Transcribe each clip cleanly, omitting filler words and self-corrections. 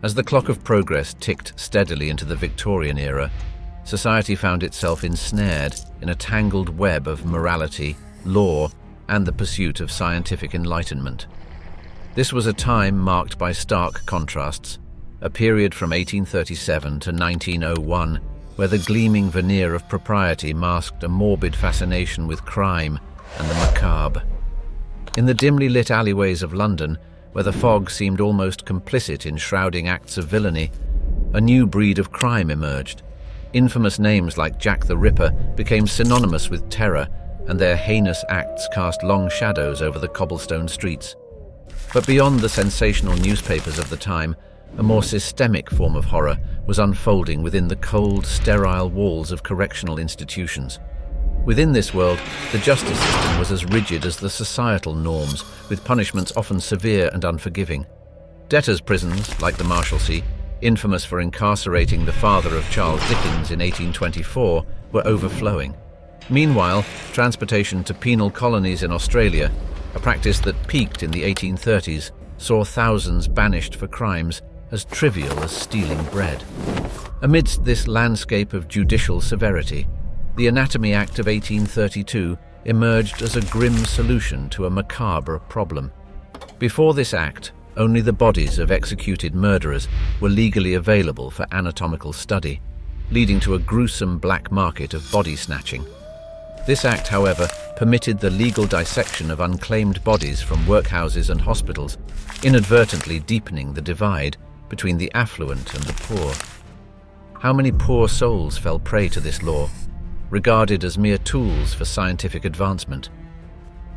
As the clock of progress ticked steadily into the Victorian era, society found itself ensnared in a tangled web of morality, law, and the pursuit of scientific enlightenment. This was a time marked by stark contrasts, a period from 1837 to 1901, where the gleaming veneer of propriety masked a morbid fascination with crime and the macabre. In the dimly lit alleyways of London, where the fog seemed almost complicit in shrouding acts of villainy, a new breed of crime emerged. Infamous names like Jack the Ripper became synonymous with terror, and their heinous acts cast long shadows over the cobblestone streets. But beyond the sensational newspapers of the time, a more systemic form of horror was unfolding within the cold, sterile walls of correctional institutions. Within this world, the justice system was as rigid as the societal norms, with punishments often severe and unforgiving. Debtors' prisons, like the Marshalsea, infamous for incarcerating the father of Charles Dickens in 1824, were overflowing. Meanwhile, transportation to penal colonies in Australia, a practice that peaked in the 1830s, saw thousands banished for crimes as trivial as stealing bread. Amidst this landscape of judicial severity, the Anatomy Act of 1832 emerged as a grim solution to a macabre problem. Before this act, only the bodies of executed murderers were legally available for anatomical study, leading to a gruesome black market of body snatching. This act, however, permitted the legal dissection of unclaimed bodies from workhouses and hospitals, inadvertently deepening the divide between the affluent and the poor. How many poor souls fell prey to this law, regarded as mere tools for scientific advancement?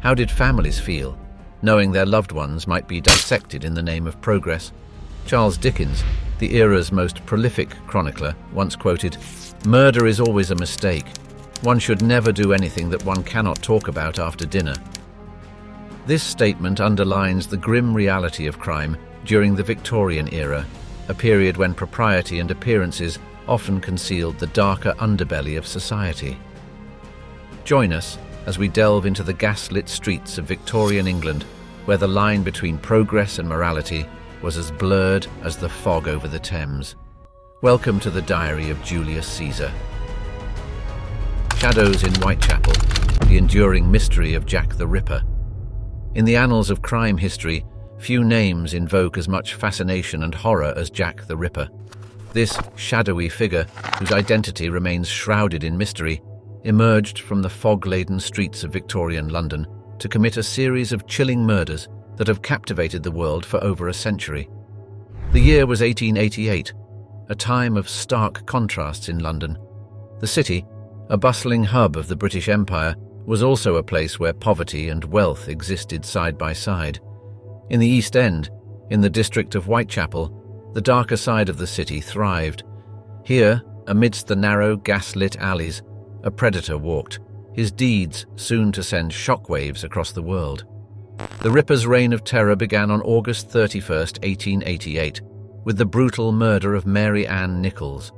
How did families feel, knowing their loved ones might be dissected in the name of progress? Charles Dickens, the era's most prolific chronicler, once quoted, "Murder is always a mistake. One should never do anything that one cannot talk about after dinner." This statement underlines the grim reality of crime during the Victorian era, a period when propriety and appearances often concealed the darker underbelly of society. Join us as we delve into the gaslit streets of Victorian England, where the line between progress and morality was as blurred as the fog over the Thames. Welcome to the Diary of Julius Caesar. Shadows in Whitechapel, the enduring mystery of Jack the Ripper. In the annals of crime history, few names invoke as much fascination and horror as Jack the Ripper. This shadowy figure, whose identity remains shrouded in mystery, emerged from the fog-laden streets of Victorian London to commit a series of chilling murders that have captivated the world for over a century. The year was 1888, a time of stark contrasts in London. The city, a bustling hub of the British Empire, was also a place where poverty and wealth existed side by side. In the East End, in the district of Whitechapel, the darker side of the city thrived. Here, amidst the narrow, gas-lit alleys, a predator walked, his deeds soon to send shockwaves across the world. The Ripper's reign of terror began on August 31st, 1888, with the brutal murder of Mary Ann Nichols.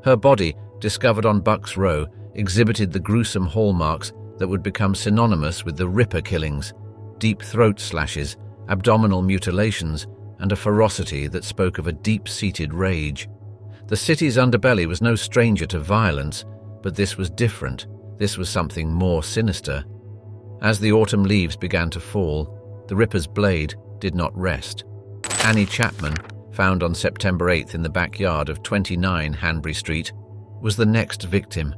Her body, discovered on Bucks Row, exhibited the gruesome hallmarks that would become synonymous with the Ripper killings: deep throat slashes, abdominal mutilations, and a ferocity that spoke of a deep-seated rage. The city's underbelly was no stranger to violence, but this was different. This was something more sinister. As the autumn leaves began to fall, the Ripper's blade did not rest. Annie Chapman, found on September 8th in the backyard of 29 Hanbury Street, was the next victim.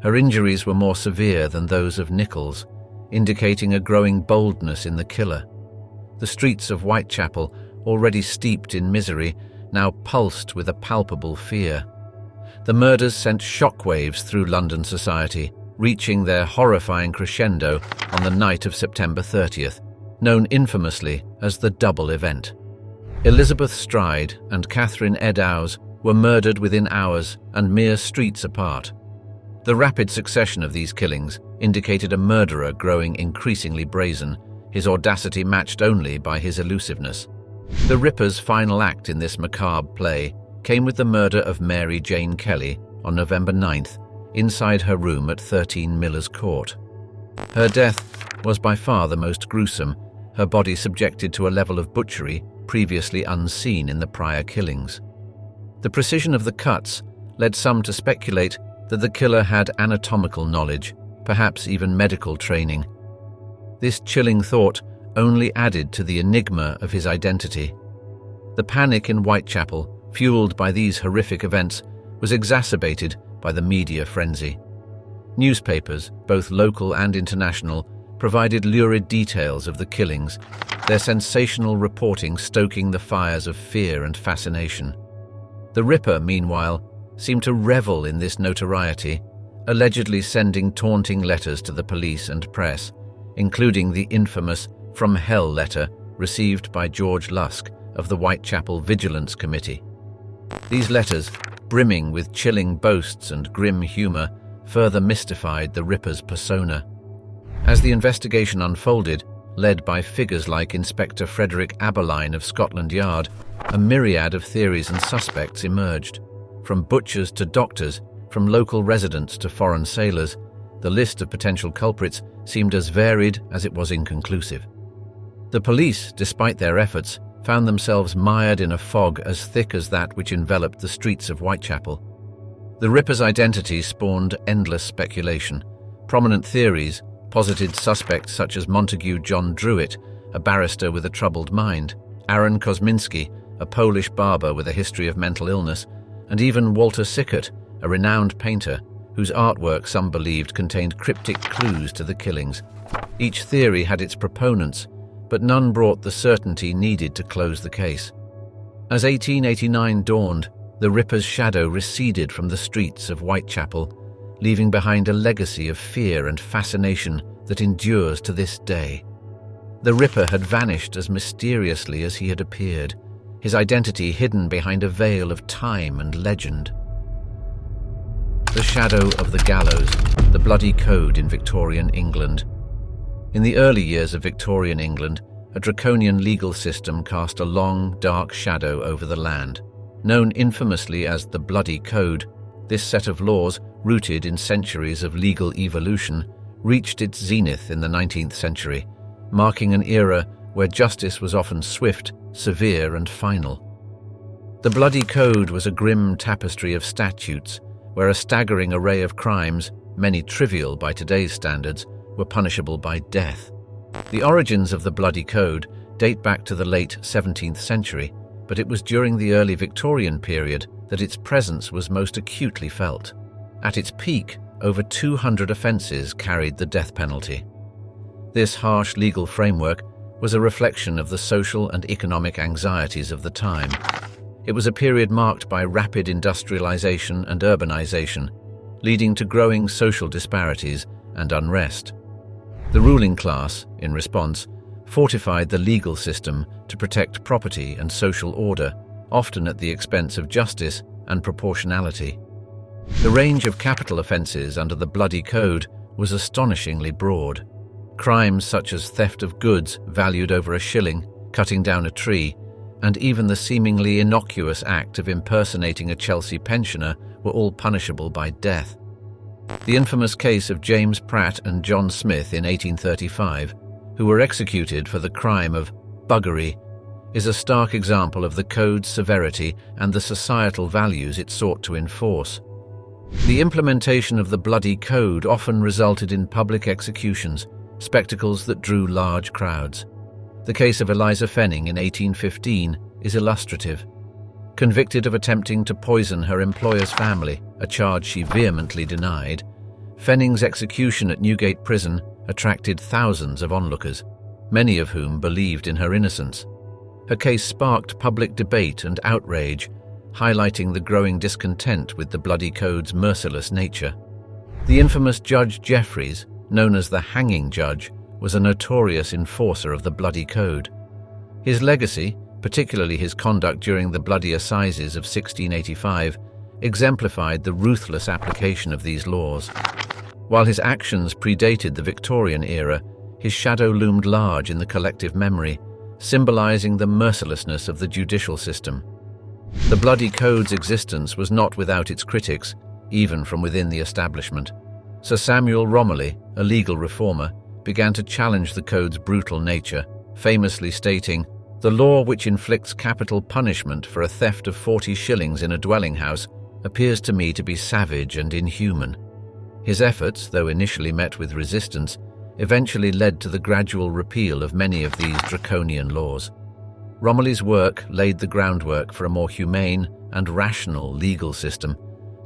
Her injuries were more severe than those of Nichols, indicating a growing boldness in the killer. The streets of Whitechapel, already steeped in misery, now pulsed with a palpable fear. The murders sent shockwaves through London society, reaching their horrifying crescendo on the night of September 30th, known infamously as the Double Event. Elizabeth Stride and Catherine Eddowes were murdered within hours and mere streets apart. The rapid succession of these killings indicated a murderer growing increasingly brazen, his audacity matched only by his elusiveness. The Ripper's final act in this macabre play came with the murder of Mary Jane Kelly on November 9th, inside her room at 13 Miller's Court. Her death was by far the most gruesome, her body subjected to a level of butchery previously unseen in the prior killings. The precision of the cuts led some to speculate that the killer had anatomical knowledge, perhaps even medical training. This chilling thought only added to the enigma of his identity. The panic in Whitechapel, fueled by these horrific events, was exacerbated by the media frenzy. Newspapers, both local and international, provided lurid details of the killings, their sensational reporting stoking the fires of fear and fascination. The Ripper, meanwhile, seemed to revel in this notoriety, allegedly sending taunting letters to the police and press, including the infamous "From Hell" letter received by George Lusk of the Whitechapel Vigilance Committee. These letters, brimming with chilling boasts and grim humor, further mystified the Ripper's persona. As the investigation unfolded, led by figures like Inspector Frederick Aberline of Scotland Yard, a myriad of theories and suspects emerged. From butchers to doctors, from local residents to foreign sailors, the list of potential culprits seemed as varied as it was inconclusive. The police, despite their efforts, found themselves mired in a fog as thick as that which enveloped the streets of Whitechapel. The Ripper's identity spawned endless speculation. Prominent theories posited suspects such as Montague John Druitt, a barrister with a troubled mind, Aaron Kosminski, a Polish barber with a history of mental illness, and even Walter Sickert, a renowned painter whose artwork some believed contained cryptic clues to the killings. Each theory had its proponents, but none brought the certainty needed to close the case. As 1889 dawned, the Ripper's shadow receded from the streets of Whitechapel, leaving behind a legacy of fear and fascination that endures to this day. The Ripper had vanished as mysteriously as he had appeared, his identity hidden behind a veil of time and legend. The shadow of the gallows, the bloody code in Victorian England. In the early years of Victorian England, a draconian legal system cast a long, dark shadow over the land. Known infamously as the Bloody Code, this set of laws, rooted in centuries of legal evolution, reached its zenith in the 19th century, marking an era where justice was often swift, severe, and final. The Bloody Code was a grim tapestry of statutes, where a staggering array of crimes, many trivial by today's standards, were punishable by death. The origins of the Bloody Code date back to the late 17th century, but it was during the early Victorian period that its presence was most acutely felt. At its peak, over 200 offences carried the death penalty. This harsh legal framework was a reflection of the social and economic anxieties of the time. It was a period marked by rapid industrialization and urbanization, leading to growing social disparities and unrest. The ruling class, in response, fortified the legal system to protect property and social order, often at the expense of justice and proportionality. The range of capital offences under the Bloody Code was astonishingly broad. Crimes such as theft of goods valued over a shilling, cutting down a tree, and even the seemingly innocuous act of impersonating a Chelsea pensioner were all punishable by death. The infamous case of James Pratt and John Smith in 1835, who were executed for the crime of buggery, is a stark example of the code's severity and the societal values it sought to enforce. The implementation of the Bloody Code often resulted in public executions, spectacles that drew large crowds. The case of Eliza Fenning in 1815 is illustrative. Convicted of attempting to poison her employer's family, a charge she vehemently denied, Fenning's execution at Newgate Prison attracted thousands of onlookers, many of whom believed in her innocence. Her case sparked public debate and outrage, highlighting the growing discontent with the Bloody Code's merciless nature. The infamous Judge Jeffreys, known as the Hanging Judge, was a notorious enforcer of the Bloody Code. His legacy, particularly his conduct during the Bloody Assizes of 1685, exemplified the ruthless application of these laws. While his actions predated the Victorian era, his shadow loomed large in the collective memory, symbolizing the mercilessness of the judicial system. The Bloody Code's existence was not without its critics, even from within the establishment. Sir Samuel Romilly, a legal reformer, began to challenge the code's brutal nature, famously stating, The law which inflicts capital punishment for a theft of 40 shillings in a dwelling house appears to me to be savage and inhuman. His efforts, though initially met with resistance, eventually led to the gradual repeal of many of these draconian laws. Romilly's work laid the groundwork for a more humane and rational legal system,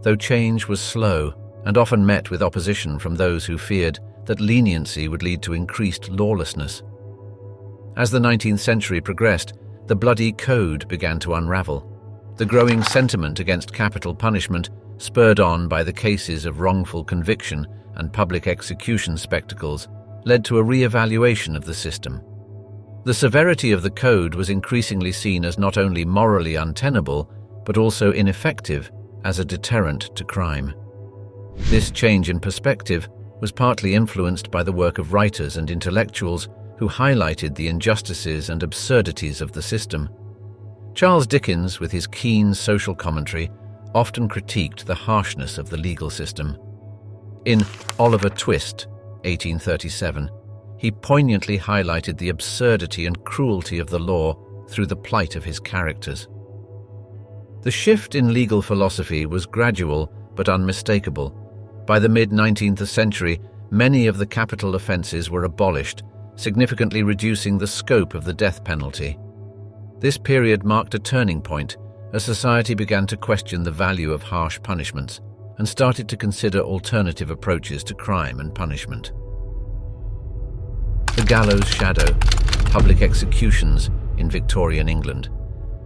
though change was slow and often met with opposition from those who feared that leniency would lead to increased lawlessness. As the 19th century progressed, the bloody code began to unravel. The growing sentiment against capital punishment, spurred on by the cases of wrongful conviction and public execution spectacles, led to a re-evaluation of the system. The severity of the code was increasingly seen as not only morally untenable, but also ineffective as a deterrent to crime. This change in perspective was partly influenced by the work of writers and intellectuals who highlighted the injustices and absurdities of the system. Charles Dickens, with his keen social commentary, often critiqued the harshness of the legal system. In Oliver Twist, 1837, he poignantly highlighted the absurdity and cruelty of the law through the plight of his characters. The shift in legal philosophy was gradual but unmistakable. By the mid-19th century, many of the capital offences were abolished, significantly reducing the scope of the death penalty. This period marked a turning point as society began to question the value of harsh punishments and started to consider alternative approaches to crime and punishment. The gallows shadow, public executions in Victorian England.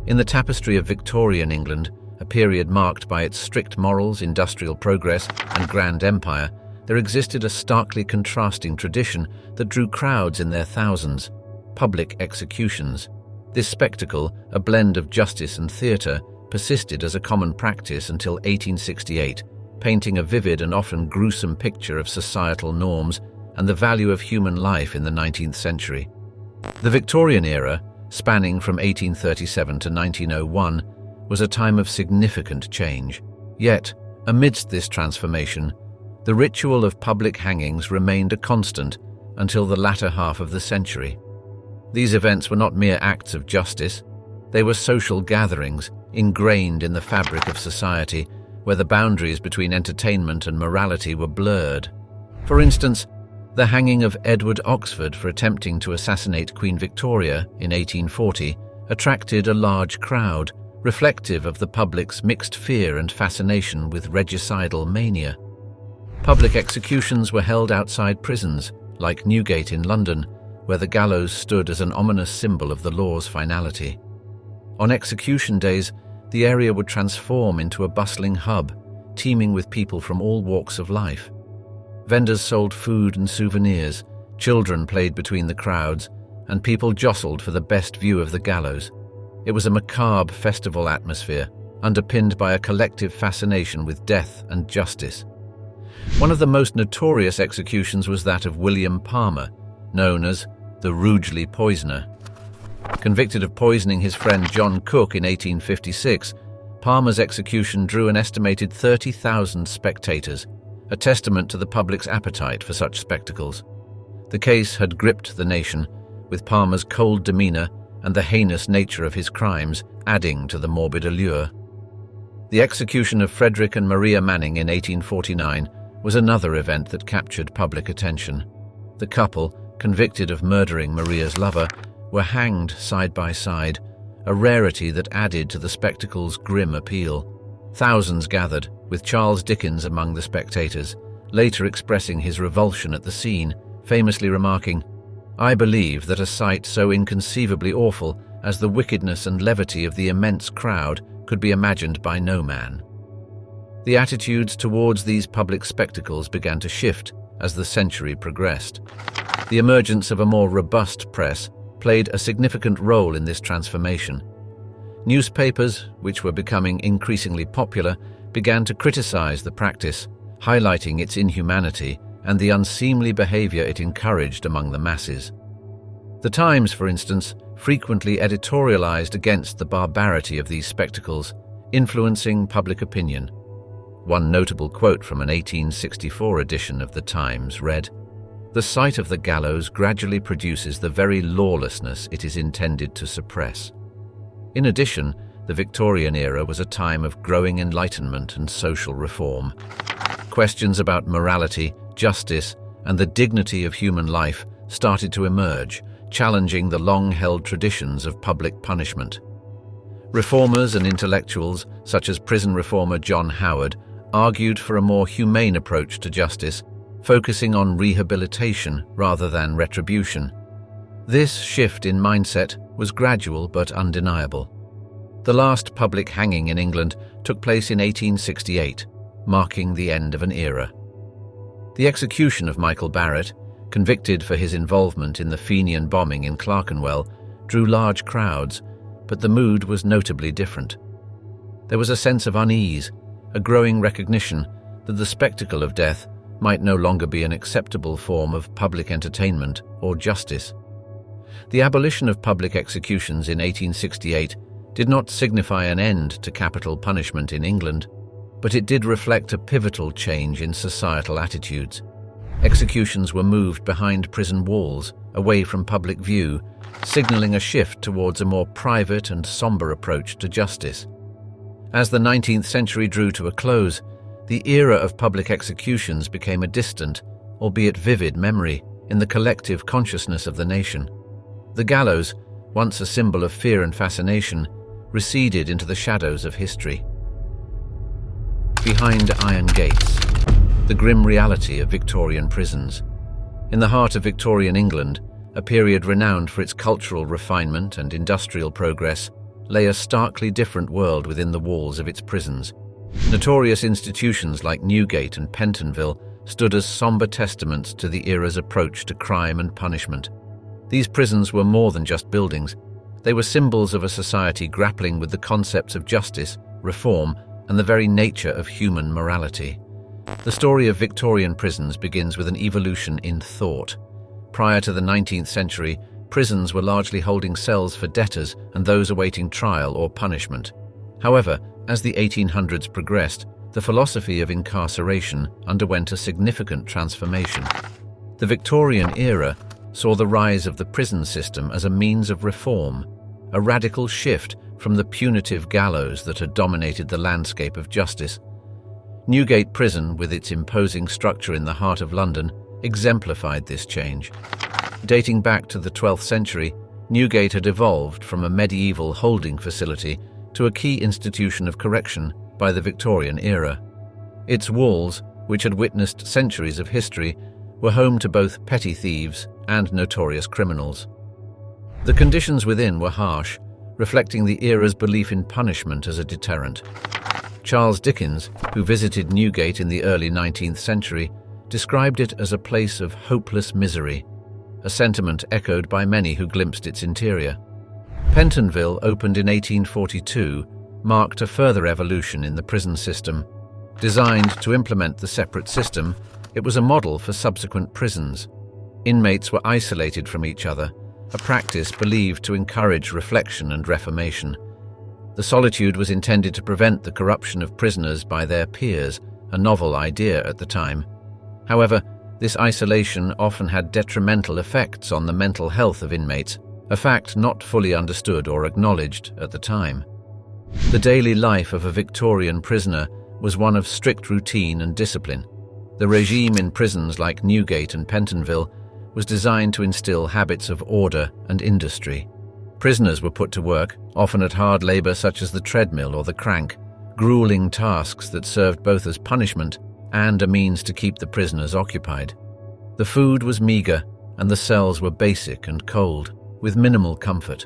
In the tapestry of Victorian England, a period marked by its strict morals, industrial progress, and grand empire, there existed a starkly contrasting tradition that drew crowds in their thousands: public executions. This spectacle, a blend of justice and theatre, persisted as a common practice until 1868, painting a vivid and often gruesome picture of societal norms and the value of human life in the 19th century. The Victorian era, spanning from 1837 to 1901, was a time of significant change. Yet, amidst this transformation, the ritual of public hangings remained a constant until the latter half of the century. These events were not mere acts of justice. They were social gatherings, ingrained in the fabric of society, where the boundaries between entertainment and morality were blurred. For instance, the hanging of Edward Oxford for attempting to assassinate Queen Victoria in 1840 attracted a large crowd, reflective of the public's mixed fear and fascination with regicidal mania. Public executions were held outside prisons, like Newgate in London, where the gallows stood as an ominous symbol of the law's finality. On execution days, the area would transform into a bustling hub, teeming with people from all walks of life. Vendors sold food and souvenirs, children played between the crowds, and people jostled for the best view of the gallows. It was a macabre festival atmosphere, underpinned by a collective fascination with death and justice. One of the most notorious executions was that of William Palmer, known as the Rugeley Poisoner. Convicted of poisoning his friend John Cook in 1856, Palmer's execution drew an estimated 30,000 spectators, a testament to the public's appetite for such spectacles. The case had gripped the nation, with Palmer's cold demeanour and the heinous nature of his crimes adding to the morbid allure. The execution of Frederick and Maria Manning in 1849 was another event that captured public attention. The couple, convicted of murdering Maria's lover, were hanged side by side, a rarity that added to the spectacle's grim appeal. Thousands gathered, with Charles Dickens among the spectators, later expressing his revulsion at the scene, famously remarking, "I believe that a sight so inconceivably awful as the wickedness and levity of the immense crowd could be imagined by no man." The attitudes towards these public spectacles began to shift as the century progressed. The emergence of a more robust press played a significant role in this transformation. Newspapers, which were becoming increasingly popular, began to criticize the practice, highlighting its inhumanity and the unseemly behavior it encouraged among the masses. The Times, for instance, frequently editorialized against the barbarity of these spectacles, influencing public opinion. One notable quote from an 1864 edition of the Times read, The sight of the gallows gradually produces the very lawlessness it is intended to suppress. In addition, the Victorian era was a time of growing enlightenment and social reform. Questions about morality, justice, and the dignity of human life started to emerge, challenging the long-held traditions of public punishment. Reformers and intellectuals, such as prison reformer John Howard, argued for a more humane approach to justice, focusing on rehabilitation rather than retribution. This shift in mindset was gradual but undeniable. The last public hanging in England took place in 1868, marking the end of an era. The execution of Michael Barrett, convicted for his involvement in the Fenian bombing in Clerkenwell, drew large crowds, but the mood was notably different. There was a sense of unease, a growing recognition that the spectacle of death might no longer be an acceptable form of public entertainment or justice. The abolition of public executions in 1868 did not signify an end to capital punishment in England, but it did reflect a pivotal change in societal attitudes. Executions were moved behind prison walls, away from public view, signaling a shift towards a more private and somber approach to justice. As the 19th century drew to a close, the era of public executions became a distant, albeit vivid memory in the collective consciousness of the nation. The gallows, once a symbol of fear and fascination, receded into the shadows of history. Behind iron gates, the grim reality of Victorian prisons. In the heart of Victorian England, a period renowned for its cultural refinement and industrial progress, lay a starkly different world within the walls of its prisons. Notorious institutions like Newgate and Pentonville stood as somber testaments to the era's approach to crime and punishment. These prisons were more than just buildings. They were symbols of a society grappling with the concepts of justice, reform, and the very nature of human morality. The story of Victorian prisons begins with an evolution in thought. Prior to the 19th century, prisons were largely holding cells for debtors and those awaiting trial or punishment. However, as the 1800s progressed, the philosophy of incarceration underwent a significant transformation. The Victorian era saw the rise of the prison system as a means of reform, a radical shift from the punitive gallows that had dominated the landscape of justice. Newgate Prison, with its imposing structure in the heart of London, exemplified this change. Dating back to the 12th century, Newgate had evolved from a medieval holding facility to a key institution of correction by the Victorian era. Its walls, which had witnessed centuries of history, were home to both petty thieves and notorious criminals. The conditions within were harsh, reflecting the era's belief in punishment as a deterrent. Charles Dickens, who visited Newgate in the early 19th century, described it as a place of hopeless misery, a sentiment echoed by many who glimpsed its interior. Pentonville, opened in 1842, marked a further evolution in the prison system. Designed to implement the separate system, it was a model for subsequent prisons. Inmates were isolated from each other, a practice believed to encourage reflection and reformation. The solitude was intended to prevent the corruption of prisoners by their peers, a novel idea at the time. However, this isolation often had detrimental effects on the mental health of inmates, a fact not fully understood or acknowledged at the time. The daily life of a Victorian prisoner was one of strict routine and discipline. The regime in prisons like Newgate and Pentonville was designed to instill habits of order and industry. Prisoners were put to work, often at hard labor such as the treadmill or the crank, grueling tasks that served both as punishment and a means to keep the prisoners occupied. The food was meager, and the cells were basic and cold, with minimal comfort.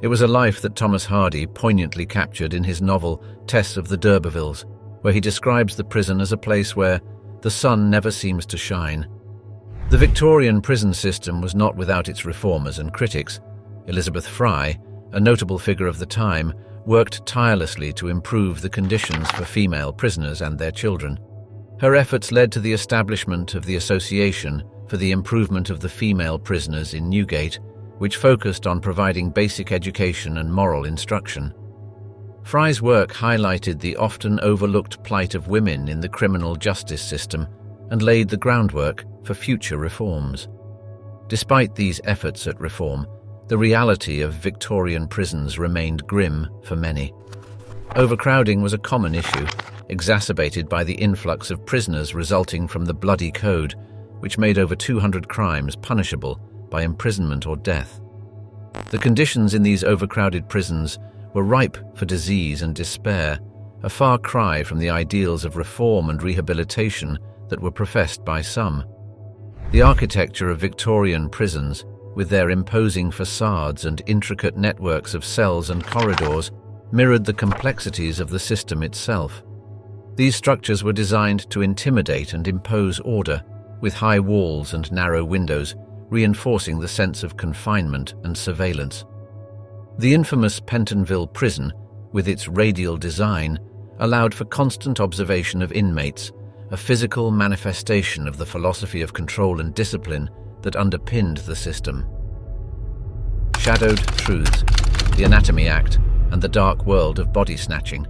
It was a life that Thomas Hardy poignantly captured in his novel Tess of the D'Urbervilles, where he describes the prison as a place where the sun never seems to shine. The Victorian prison system was not without its reformers and critics. Elizabeth Fry, a notable figure of the time, worked tirelessly to improve the conditions for female prisoners and their children. Her efforts led to the establishment of the Association for the Improvement of the Female Prisoners in Newgate, which focused on providing basic education and moral instruction. Fry's work highlighted the often overlooked plight of women in the criminal justice system, and laid the groundwork for future reforms. Despite these efforts at reform, the reality of Victorian prisons remained grim for many. Overcrowding was a common issue, exacerbated by the influx of prisoners resulting from the Bloody Code, which made over 200 crimes punishable by imprisonment or death. The conditions in these overcrowded prisons were ripe for disease and despair, a far cry from the ideals of reform and rehabilitation that were professed by some. The architecture of Victorian prisons, with their imposing facades and intricate networks of cells and corridors, mirrored the complexities of the system itself. These structures were designed to intimidate and impose order, with high walls and narrow windows, reinforcing the sense of confinement and surveillance. The infamous Pentonville prison, with its radial design, allowed for constant observation of inmates, a physical manifestation of the philosophy of control and discipline that underpinned the system. Shadowed truths, the Anatomy Act, and the dark world of body snatching.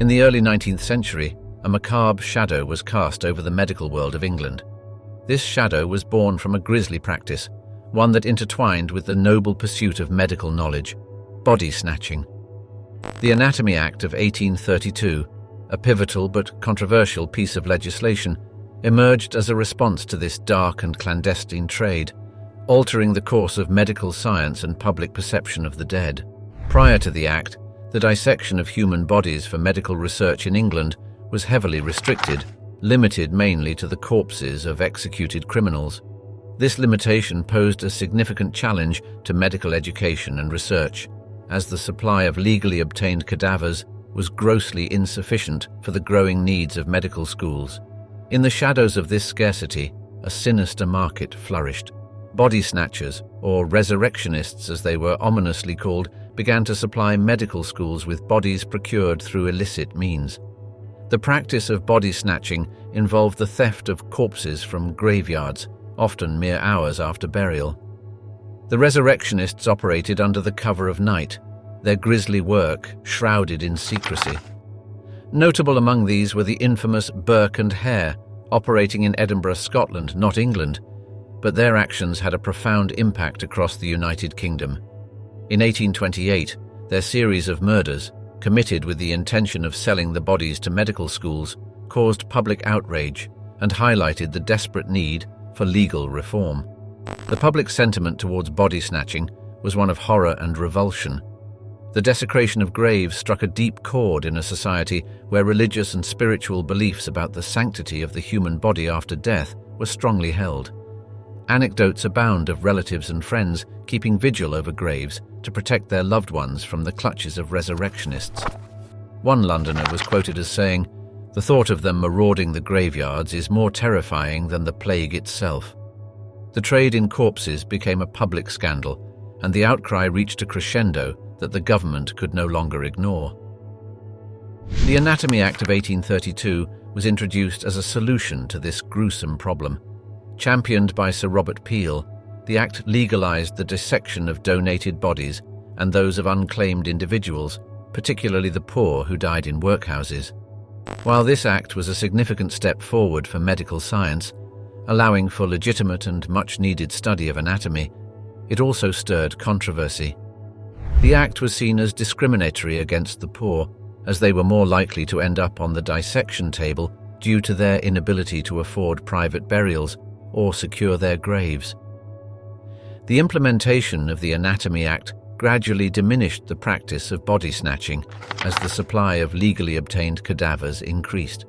In the early 19th century, a macabre shadow was cast over the medical world of England. This shadow was born from a grisly practice, one that intertwined with the noble pursuit of medical knowledge: body snatching. The Anatomy Act of 1832, a pivotal but controversial piece of legislation, emerged as a response to this dark and clandestine trade, altering the course of medical science and public perception of the dead. Prior to the Act, the dissection of human bodies for medical research in England was heavily restricted, limited mainly to the corpses of executed criminals. This limitation posed a significant challenge to medical education and research, as the supply of legally obtained cadavers was grossly insufficient for the growing needs of medical schools. In the shadows of this scarcity, a sinister market flourished. Body snatchers, or resurrectionists as they were ominously called, began to supply medical schools with bodies procured through illicit means. The practice of body snatching involved the theft of corpses from graveyards, often mere hours after burial. The resurrectionists operated under the cover of night, their grisly work shrouded in secrecy. Notable among these were the infamous Burke and Hare, operating in Edinburgh, Scotland, not England, but their actions had a profound impact across the United Kingdom. In 1828, their series of murders, committed with the intention of selling the bodies to medical schools, caused public outrage and highlighted the desperate need for legal reform. The public sentiment towards body snatching was one of horror and revulsion. The desecration of graves struck a deep chord in a society where religious and spiritual beliefs about the sanctity of the human body after death were strongly held. Anecdotes abound of relatives and friends keeping vigil over graves to protect their loved ones from the clutches of resurrectionists. One Londoner was quoted as saying, "The thought of them marauding the graveyards is more terrifying than the plague itself." The trade in corpses became a public scandal, and the outcry reached a crescendo that the government could no longer ignore. The Anatomy Act of 1832 was introduced as a solution to this gruesome problem. Championed by Sir Robert Peel, the Act legalized the dissection of donated bodies and those of unclaimed individuals, particularly the poor who died in workhouses. While this Act was a significant step forward for medical science, allowing for legitimate and much-needed study of anatomy, it also stirred controversy. The Act was seen as discriminatory against the poor, as they were more likely to end up on the dissection table due to their inability to afford private burials or secure their graves. The implementation of the Anatomy Act gradually diminished the practice of body snatching as the supply of legally obtained cadavers increased.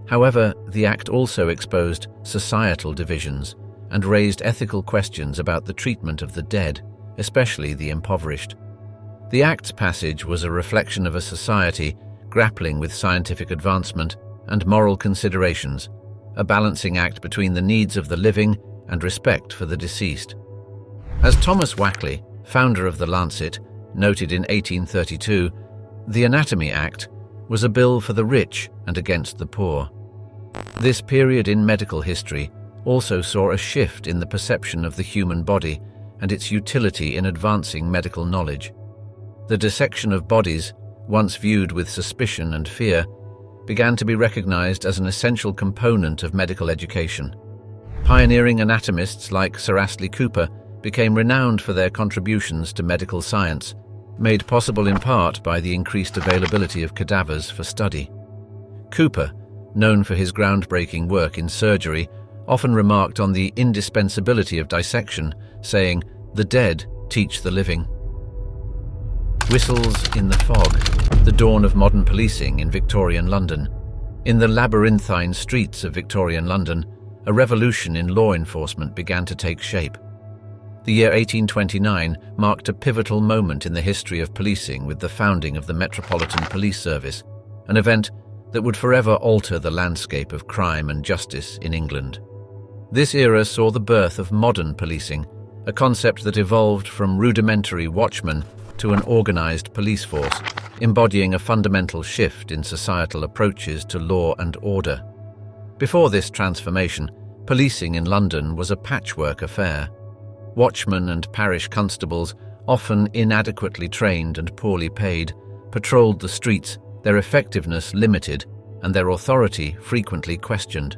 However, the Act also exposed societal divisions and raised ethical questions about the treatment of the dead, especially the impoverished. The Act's passage was a reflection of a society grappling with scientific advancement and moral considerations, a balancing act between the needs of the living and respect for the deceased. As Thomas Wackley, founder of The Lancet, noted in 1832, the Anatomy Act was a bill for the rich and against the poor. This period in medical history also saw a shift in the perception of the human body and its utility in advancing medical knowledge. The dissection of bodies, once viewed with suspicion and fear, began to be recognized as an essential component of medical education. Pioneering anatomists like Sir Astley Cooper became renowned for their contributions to medical science, made possible in part by the increased availability of cadavers for study. Cooper, known for his groundbreaking work in surgery, often remarked on the indispensability of dissection, saying, "The dead teach the living." Whistles in the fog, the dawn of modern policing in Victorian London. In the labyrinthine streets of Victorian London, a revolution in law enforcement began to take shape. The year 1829 marked a pivotal moment in the history of policing with the founding of the Metropolitan Police Service, an event that would forever alter the landscape of crime and justice in England. This era saw the birth of modern policing, a concept that evolved from rudimentary watchmen to an organized police force, embodying a fundamental shift in societal approaches to law and order. Before this transformation, policing in London was a patchwork affair. Watchmen and parish constables, often inadequately trained and poorly paid, patrolled the streets, their effectiveness limited and their authority frequently questioned.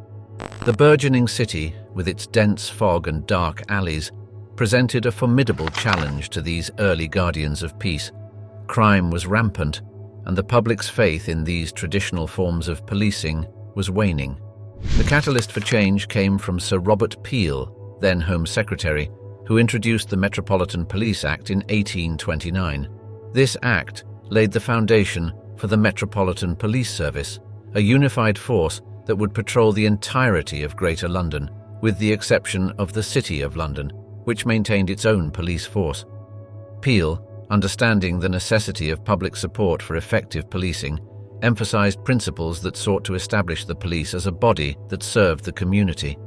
The burgeoning city, with its dense fog and dark alleys, presented a formidable challenge to these early guardians of peace. Crime was rampant, and the public's faith in these traditional forms of policing was waning. The catalyst for change came from Sir Robert Peel, then Home Secretary, who introduced the Metropolitan Police Act in 1829. This act laid the foundation for the Metropolitan Police Service, a unified force that would patrol the entirety of Greater London, with the exception of the City of London, which maintained its own police force. Peel, understanding the necessity of public support for effective policing, emphasized principles that sought to establish the police as a body that served the community.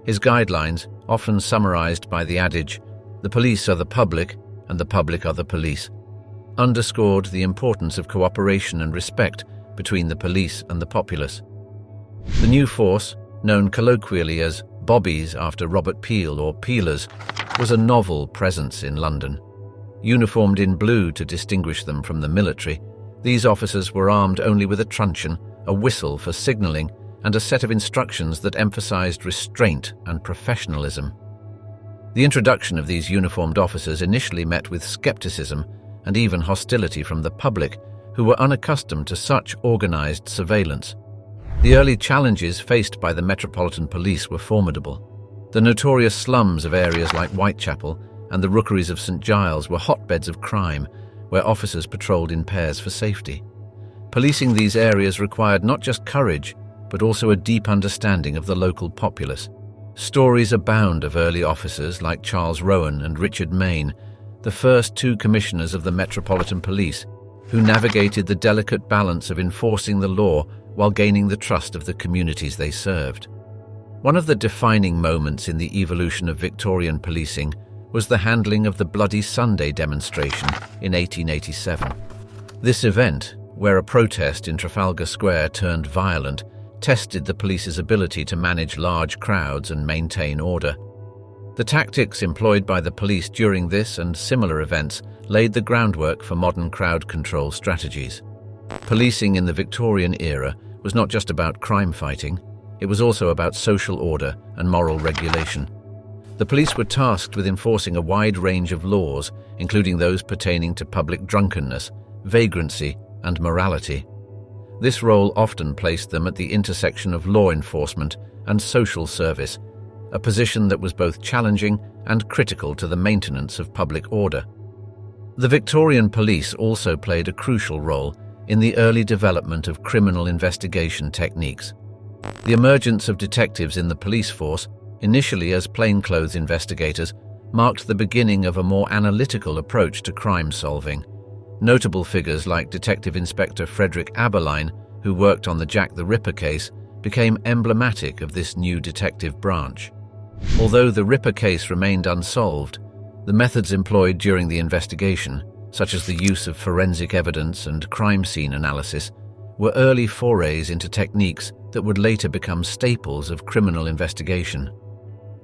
His guidelines, often summarized by the adage, "The police are the public and the public are the police," underscored the importance of cooperation and respect between the police and the populace. The new force, known colloquially as Bobbies after Robert Peel or Peelers, was a novel presence in London. Uniformed in blue to distinguish them from the military, these officers were armed only with a truncheon, a whistle for signalling, and a set of instructions that emphasized restraint and professionalism. The introduction of these uniformed officers initially met with skepticism and even hostility from the public, who were unaccustomed to such organized surveillance. The early challenges faced by the Metropolitan Police were formidable. The notorious slums of areas like Whitechapel and the rookeries of St Giles were hotbeds of crime, where officers patrolled in pairs for safety. Policing these areas required not just courage, but also a deep understanding of the local populace. Stories abound of early officers like Charles Rowan and Richard Mayne, the first two commissioners of the Metropolitan Police, who navigated the delicate balance of enforcing the law while gaining the trust of the communities they served. One of the defining moments in the evolution of Victorian policing was the handling of the Bloody Sunday demonstration in 1887. This event, where a protest in Trafalgar Square turned violent, tested the police's ability to manage large crowds and maintain order. The tactics employed by the police during this and similar events laid the groundwork for modern crowd control strategies. Policing in the Victorian era was not just about crime fighting, it was also about social order and moral regulation. The police were tasked with enforcing a wide range of laws, including those pertaining to public drunkenness, vagrancy, and morality. This role often placed them at the intersection of law enforcement and social service, a position that was both challenging and critical to the maintenance of public order. The Victorian police also played a crucial role in the early development of criminal investigation techniques. The emergence of detectives in the police force, initially as plainclothes investigators, marked the beginning of a more analytical approach to crime solving. Notable figures like Detective Inspector Frederick Aberline, who worked on the Jack the Ripper case, became emblematic of this new detective branch. Although the Ripper case remained unsolved, the methods employed during the investigation, such as the use of forensic evidence and crime scene analysis, were early forays into techniques that would later become staples of criminal investigation.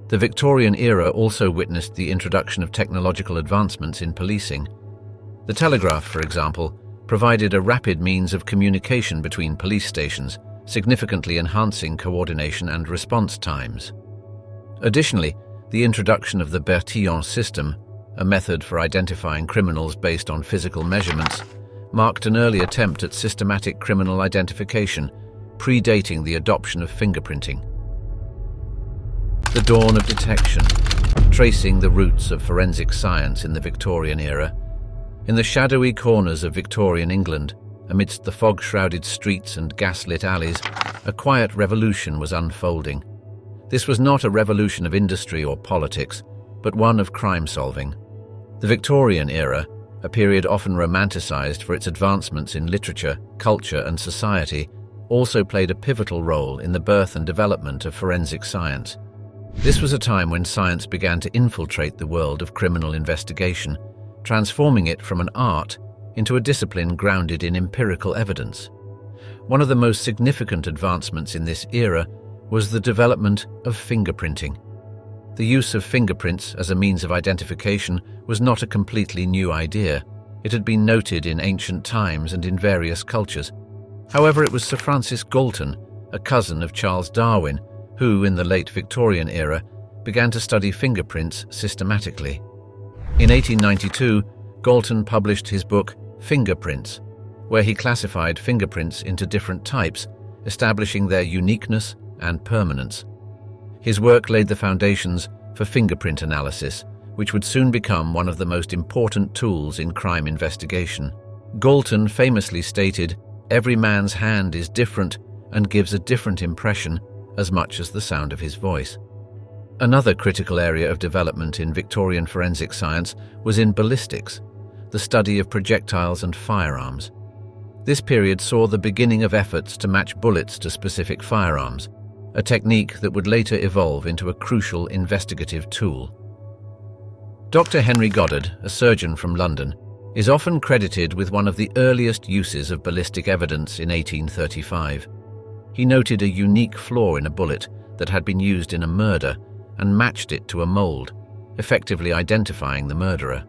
The Victorian era also witnessed the introduction of technological advancements in policing. The telegraph, for example, provided a rapid means of communication between police stations, significantly enhancing coordination and response times. Additionally, the introduction of the Bertillon system, a method for identifying criminals based on physical measurements, marked an early attempt at systematic criminal identification, predating the adoption of fingerprinting. The dawn of detection, tracing the roots of forensic science in the Victorian era. In the shadowy corners of Victorian England, amidst the fog-shrouded streets and gaslit alleys, a quiet revolution was unfolding. This was not a revolution of industry or politics, but one of crime-solving. The Victorian era, a period often romanticized for its advancements in literature, culture, and society, also played a pivotal role in the birth and development of forensic science. This was a time when science began to infiltrate the world of criminal investigation, transforming it from an art into a discipline grounded in empirical evidence. One of the most significant advancements in this era was the development of fingerprinting. The use of fingerprints as a means of identification was not a completely new idea. It had been noted in ancient times and in various cultures. However, it was Sir Francis Galton, a cousin of Charles Darwin, who, in the late Victorian era, began to study fingerprints systematically. In 1892, Galton published his book, Fingerprints, where he classified fingerprints into different types, establishing their uniqueness and permanence. His work laid the foundations for fingerprint analysis, which would soon become one of the most important tools in crime investigation. Galton famously stated, "Every man's hand is different and gives a different impression as much as the sound of his voice." Another critical area of development in Victorian forensic science was in ballistics, the study of projectiles and firearms. This period saw the beginning of efforts to match bullets to specific firearms, a technique that would later evolve into a crucial investigative tool. Dr. Henry Goddard, a surgeon from London, is often credited with one of the earliest uses of ballistic evidence in 1835. He noted a unique flaw in a bullet that had been used in a murder and matched it to a mold, effectively identifying the murderer.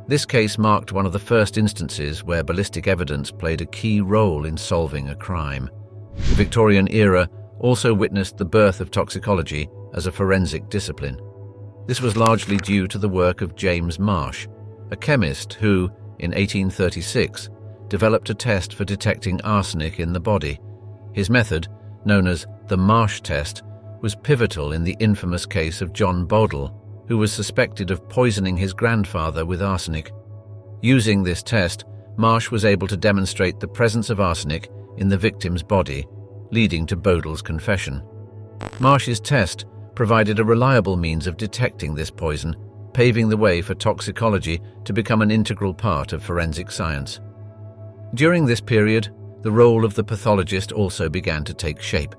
This case marked one of the first instances where ballistic evidence played a key role in solving a crime. The Victorian era also witnessed the birth of toxicology as a forensic discipline. This was largely due to the work of James Marsh, a chemist who, in 1836, developed a test for detecting arsenic in the body. His method, known as the Marsh test, was pivotal in the infamous case of John Bodle, who was suspected of poisoning his grandfather with arsenic. Using this test, Marsh was able to demonstrate the presence of arsenic in the victim's body, leading to Bodle's confession. Marsh's test provided a reliable means of detecting this poison, paving the way for toxicology to become an integral part of forensic science. During this period, the role of the pathologist also began to take shape.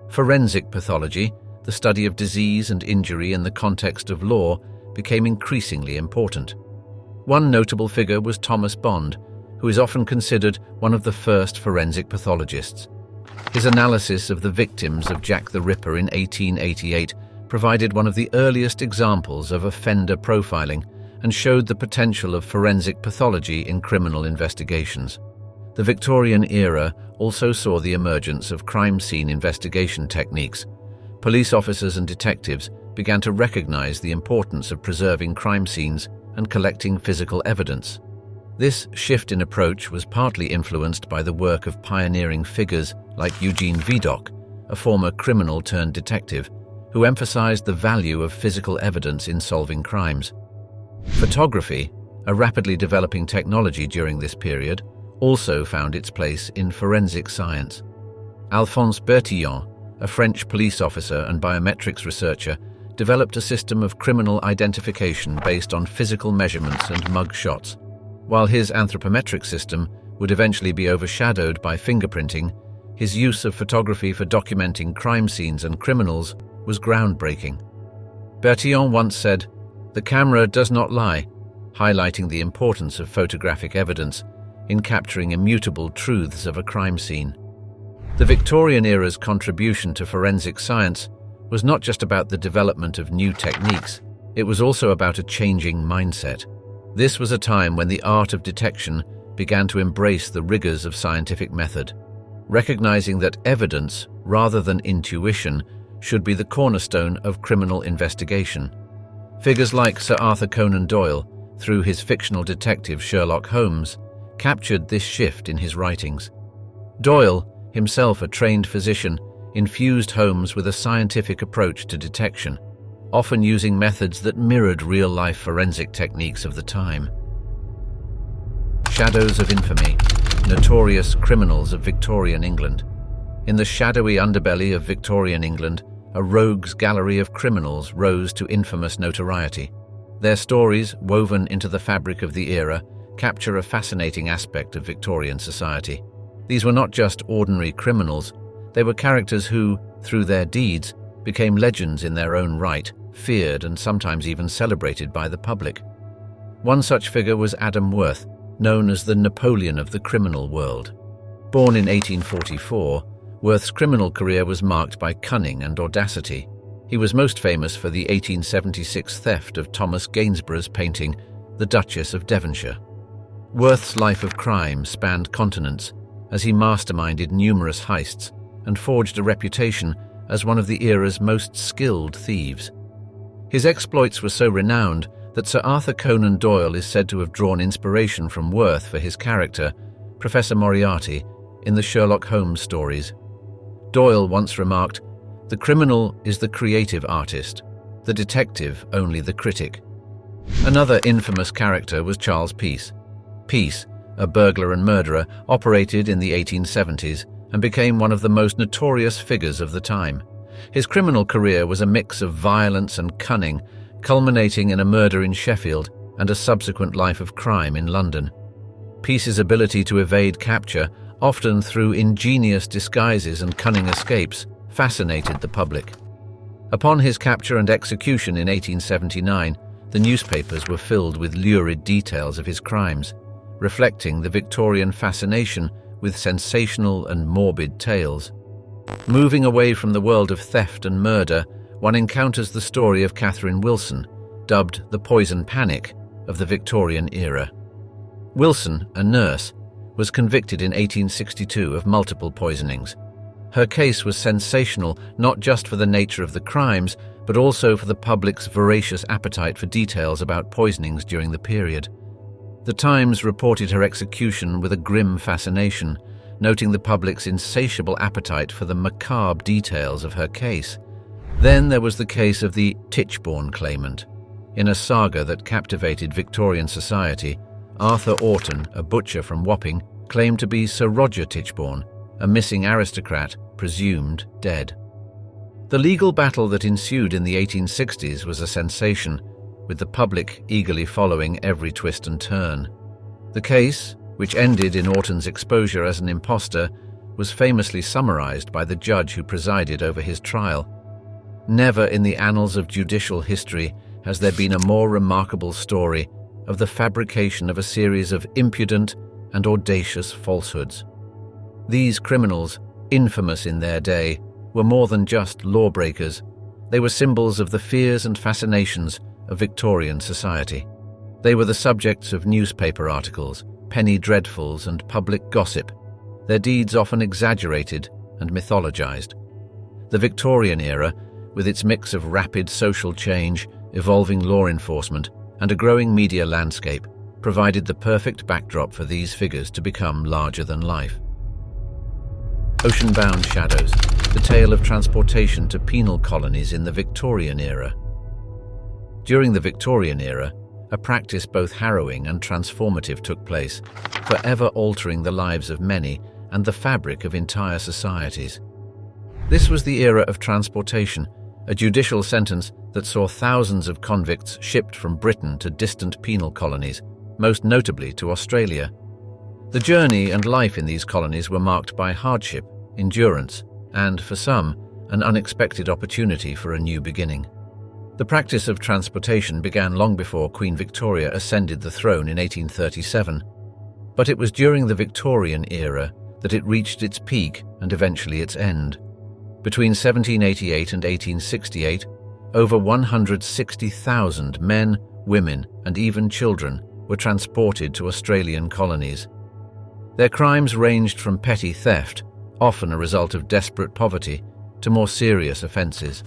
Forensic pathology, the study of disease and injury in the context of law, became increasingly important. One notable figure was Thomas Bond, who is often considered one of the first forensic pathologists. His analysis of the victims of Jack the Ripper in 1888 provided one of the earliest examples of offender profiling and showed the potential of forensic pathology in criminal investigations. The Victorian era also saw the emergence of crime scene investigation techniques. Police officers and detectives began to recognize the importance of preserving crime scenes and collecting physical evidence. This shift in approach was partly influenced by the work of pioneering figures like Eugene Vidocq, a former criminal turned detective, who emphasized the value of physical evidence in solving crimes. Photography, a rapidly developing technology during this period, also found its place in forensic science. Alphonse Bertillon, a French police officer and biometrics researcher, developed a system of criminal identification based on physical measurements and mug shots. While his anthropometric system would eventually be overshadowed by fingerprinting, his use of photography for documenting crime scenes and criminals was groundbreaking. Bertillon once said, "The camera does not lie," highlighting the importance of photographic evidence in capturing immutable truths of a crime scene. The Victorian era's contribution to forensic science was not just about the development of new techniques, it was also about a changing mindset. This was a time when the art of detection began to embrace the rigors of scientific method, recognizing that evidence, rather than intuition, should be the cornerstone of criminal investigation. Figures like Sir Arthur Conan Doyle, through his fictional detective Sherlock Holmes, captured this shift in his writings. Doyle, himself a trained physician, infused Holmes with a scientific approach to detection, often using methods that mirrored real-life forensic techniques of the time. Shadows of infamy, notorious criminals of Victorian England. In the shadowy underbelly of Victorian England, a rogues' gallery of criminals rose to infamous notoriety. Their stories, woven into the fabric of the era, capture a fascinating aspect of Victorian society. These were not just ordinary criminals, they were characters who, through their deeds, became legends in their own right, feared and sometimes even celebrated by the public. One such figure was Adam Worth, known as the Napoleon of the criminal world. Born in 1844, Worth's criminal career was marked by cunning and audacity. He was most famous for the 1876 theft of Thomas Gainsborough's painting, The Duchess of Devonshire. Worth's life of crime spanned continents as he masterminded numerous heists and forged a reputation as one of the era's most skilled thieves. His exploits were so renowned that Sir Arthur Conan Doyle is said to have drawn inspiration from Worth for his character, Professor Moriarty, in the Sherlock Holmes stories. Doyle once remarked, "The criminal is the creative artist, the detective only the critic." Another infamous character was Charles Peace. Peace, a burglar and murderer, operated in the 1870s and became one of the most notorious figures of the time. His criminal career was a mix of violence and cunning, culminating in a murder in Sheffield and a subsequent life of crime in London. Peace's ability to evade capture, often through ingenious disguises and cunning escapes, fascinated the public. Upon his capture and execution in 1879, the newspapers were filled with lurid details of his crimes, reflecting the Victorian fascination with sensational and morbid tales. Moving away from the world of theft and murder, one encounters the story of Catherine Wilson, dubbed the Poison Panic of the Victorian era. Wilson, a nurse, was convicted in 1862 of multiple poisonings. Her case was sensational not just for the nature of the crimes, but also for the public's voracious appetite for details about poisonings during the period. The Times reported her execution with a grim fascination, noting the public's insatiable appetite for the macabre details of her case. Then there was the case of the Tichborne claimant. In a saga that captivated Victorian society, Arthur Orton, a butcher from Wapping, claimed to be Sir Roger Tichborne, a missing aristocrat presumed dead. The legal battle that ensued in the 1860s was a sensation, with the public eagerly following every twist and turn. The case, which ended in Orton's exposure as an impostor, was famously summarized by the judge who presided over his trial. Never in the annals of judicial history has there been a more remarkable story of the fabrication of a series of impudent and audacious falsehoods. These criminals, infamous in their day, were more than just lawbreakers. They were symbols of the fears and fascinations of Victorian society. They were the subjects of newspaper articles, penny dreadfuls, and public gossip, their deeds often exaggerated and mythologized. The Victorian era, with its mix of rapid social change, evolving law enforcement, and a growing media landscape, provided the perfect backdrop for these figures to become larger than life. Ocean-bound shadows, the tale of transportation to penal colonies in the Victorian era. During the Victorian era, a practice both harrowing and transformative took place, forever altering the lives of many and the fabric of entire societies. This was the era of transportation, a judicial sentence that saw thousands of convicts shipped from Britain to distant penal colonies, most notably to Australia. The journey and life in these colonies were marked by hardship, endurance, and, for some, an unexpected opportunity for a new beginning. The practice of transportation began long before Queen Victoria ascended the throne in 1837, but it was during the Victorian era that it reached its peak and eventually its end. Between 1788 and 1868, over 160,000 men, women, and even children were transported to Australian colonies. Their crimes ranged from petty theft, often a result of desperate poverty, to more serious offences.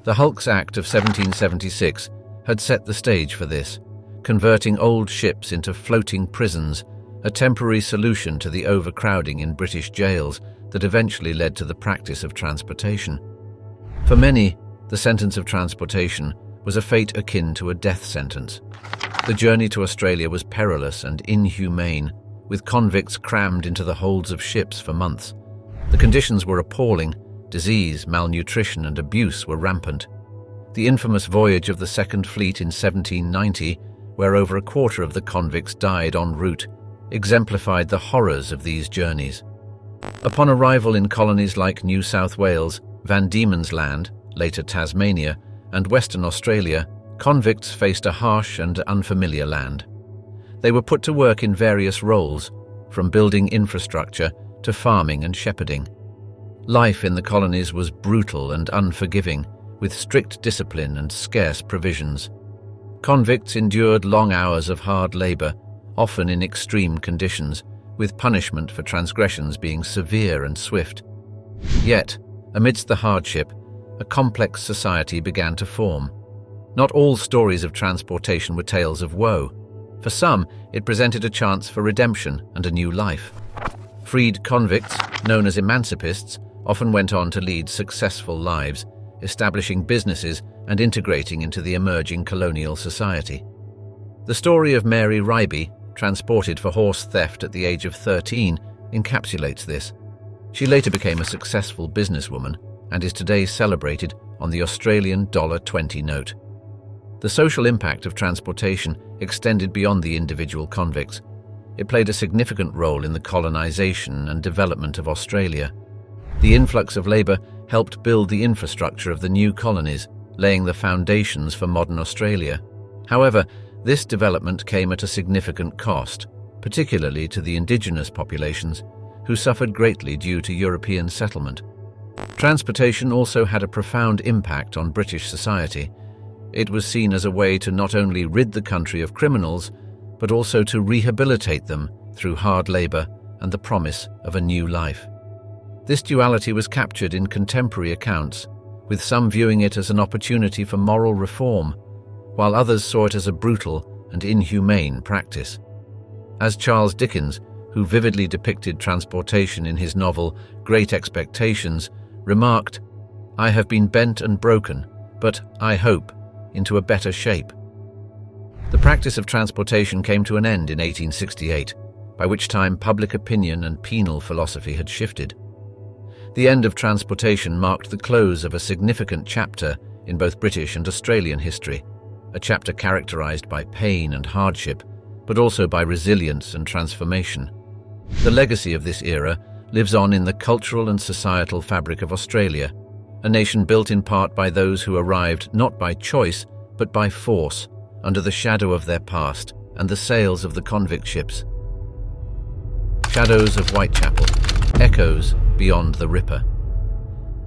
The Hulks Act of 1776 had set the stage for this, converting old ships into floating prisons, a temporary solution to the overcrowding in British jails that eventually led to the practice of transportation. For many, the sentence of transportation was a fate akin to a death sentence. The journey to Australia was perilous and inhumane, with convicts crammed into the holds of ships for months. The conditions were appalling. Disease, malnutrition, and abuse were rampant. The infamous voyage of the Second Fleet in 1790, where over a quarter of the convicts died en route, exemplified the horrors of these journeys. Upon arrival in colonies like New South Wales, Van Diemen's Land, later Tasmania, and Western Australia, convicts faced a harsh and unfamiliar land. They were put to work in various roles, from building infrastructure to farming and shepherding. Life in the colonies was brutal and unforgiving, with strict discipline and scarce provisions. Convicts endured long hours of hard labour, often in extreme conditions, with punishment for transgressions being severe and swift. Yet, amidst the hardship, a complex society began to form. Not all stories of transportation were tales of woe. For some, it presented a chance for redemption and a new life. Freed convicts, known as emancipists, often went on to lead successful lives, establishing businesses and integrating into the emerging colonial society. The story of Mary Ryby, transported for horse theft at the age of 13, encapsulates this. She later became a successful businesswoman and is today celebrated on the Australian $20 note. The social impact of transportation extended beyond the individual convicts. It played a significant role in the colonisation and development of Australia. The influx of labour helped build the infrastructure of the new colonies, laying the foundations for modern Australia. However, this development came at a significant cost, particularly to the indigenous populations, who suffered greatly due to European settlement. Transportation also had a profound impact on British society. It was seen as a way to not only rid the country of criminals, but also to rehabilitate them through hard labour and the promise of a new life. This duality was captured in contemporary accounts, with some viewing it as an opportunity for moral reform, while others saw it as a brutal and inhumane practice. As Charles Dickens, who vividly depicted transportation in his novel Great Expectations, remarked, "I have been bent and broken, but, I hope, into a better shape." The practice of transportation came to an end in 1868, by which time public opinion and penal philosophy had shifted. The end of transportation marked the close of a significant chapter in both British and Australian history, a chapter characterised by pain and hardship, but also by resilience and transformation. The legacy of this era lives on in the cultural and societal fabric of Australia, a nation built in part by those who arrived not by choice, but by force, under the shadow of their past and the sails of the convict ships. Shadows of Whitechapel, echoes beyond the Ripper.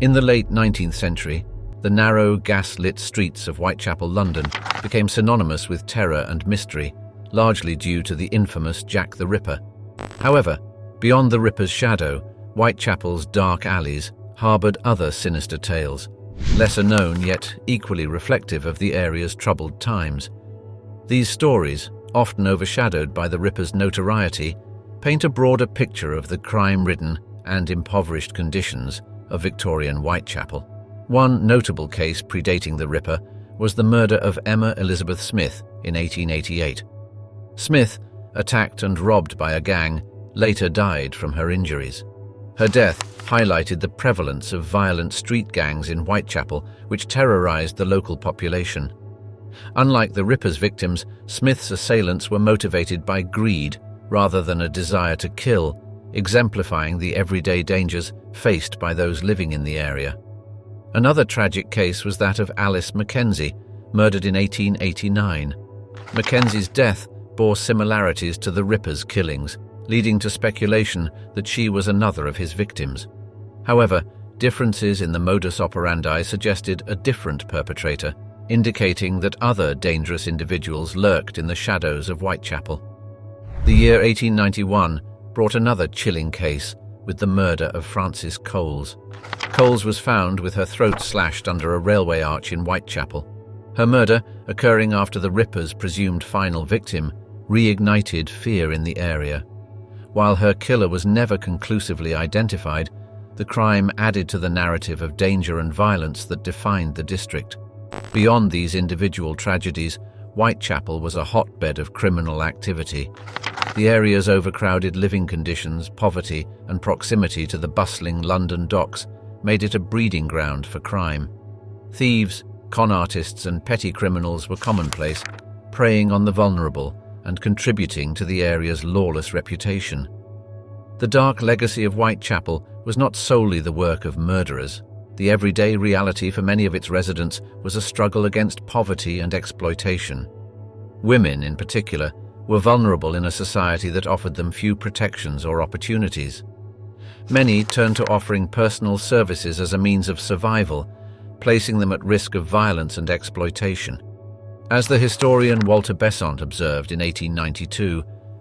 In the late 19th century, the narrow, gas-lit streets of Whitechapel, London, became synonymous with terror and mystery, largely due to the infamous Jack the Ripper. However, beyond the Ripper's shadow, Whitechapel's dark alleys harboured other sinister tales, lesser known yet equally reflective of the area's troubled times. These stories, often overshadowed by the Ripper's notoriety, paint a broader picture of the crime-ridden and impoverished conditions of Victorian Whitechapel. One notable case predating the Ripper was the murder of Emma Elizabeth Smith in 1888. Smith, attacked and robbed by a gang, later died from her injuries. Her death highlighted the prevalence of violent street gangs in Whitechapel, which terrorized the local population. Unlike the Ripper's victims, Smith's assailants were motivated by greed rather than a desire to kill, exemplifying the everyday dangers faced by those living in the area. Another tragic case was that of Alice Mackenzie, murdered in 1889. Mackenzie's death bore similarities to the Ripper's killings, leading to speculation that she was another of his victims. However, differences in the modus operandi suggested a different perpetrator, indicating that other dangerous individuals lurked in the shadows of Whitechapel. The year 1891 brought brought another chilling case with the murder of Frances Coles. Coles was found with her throat slashed under a railway arch in Whitechapel. Her murder, occurring after the Ripper's presumed final victim, reignited fear in the area. While her killer was never conclusively identified, the crime added to the narrative of danger and violence that defined the district. Beyond these individual tragedies, Whitechapel was a hotbed of criminal activity. The area's overcrowded living conditions, poverty, and proximity to the bustling London docks made it a breeding ground for crime. Thieves, con artists, and petty criminals were commonplace, preying on the vulnerable and contributing to the area's lawless reputation. The dark legacy of Whitechapel was not solely the work of murderers. The everyday reality for many of its residents was a struggle against poverty and exploitation. Women, in particular, were vulnerable in a society that offered them few protections or opportunities. Many turned to offering personal services as a means of survival, placing them at risk of violence and exploitation. As the historian Walter Besant observed in 1892,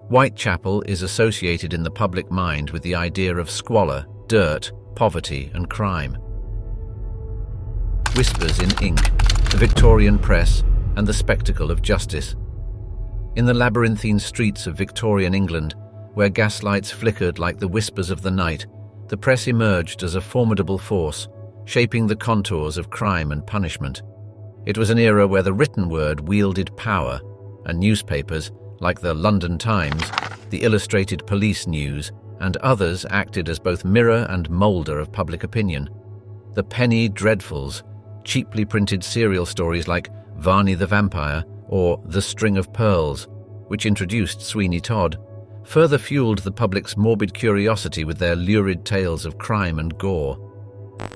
Whitechapel is associated in the public mind with the idea of squalor, dirt, poverty, and crime. Whispers in ink, the Victorian press, and the spectacle of justice. In the labyrinthine streets of Victorian England, where gaslights flickered like the whispers of the night, the press emerged as a formidable force, shaping the contours of crime and punishment. It was an era where the written word wielded power, and newspapers, like the London Times, the Illustrated Police News, and others acted as both mirror and moulder of public opinion. The penny dreadfuls, cheaply printed serial stories like Varney the Vampire or The String of Pearls, which introduced Sweeney Todd, further fueled the public's morbid curiosity with their lurid tales of crime and gore.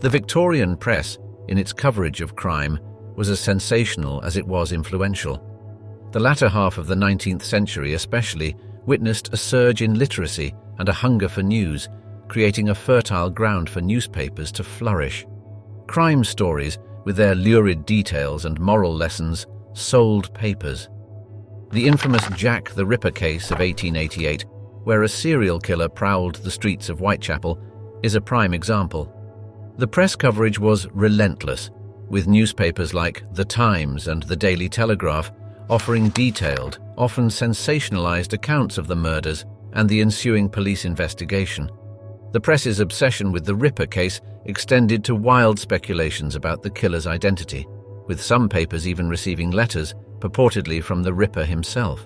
The Victorian press, in its coverage of crime, was as sensational as it was influential. The latter half of the 19th century especially witnessed a surge in literacy and a hunger for news, creating a fertile ground for newspapers to flourish. Crime stories, with their lurid details and moral lessons, sold papers. The infamous Jack the Ripper case of 1888, where a serial killer prowled the streets of Whitechapel, is a prime example. The press coverage was relentless, with newspapers like The Times and the Daily Telegraph offering detailed, often sensationalized accounts of the murders and the ensuing police investigation. The press's obsession with the Ripper case extended to wild speculations about the killer's identity, with some papers even receiving letters purportedly from the Ripper himself.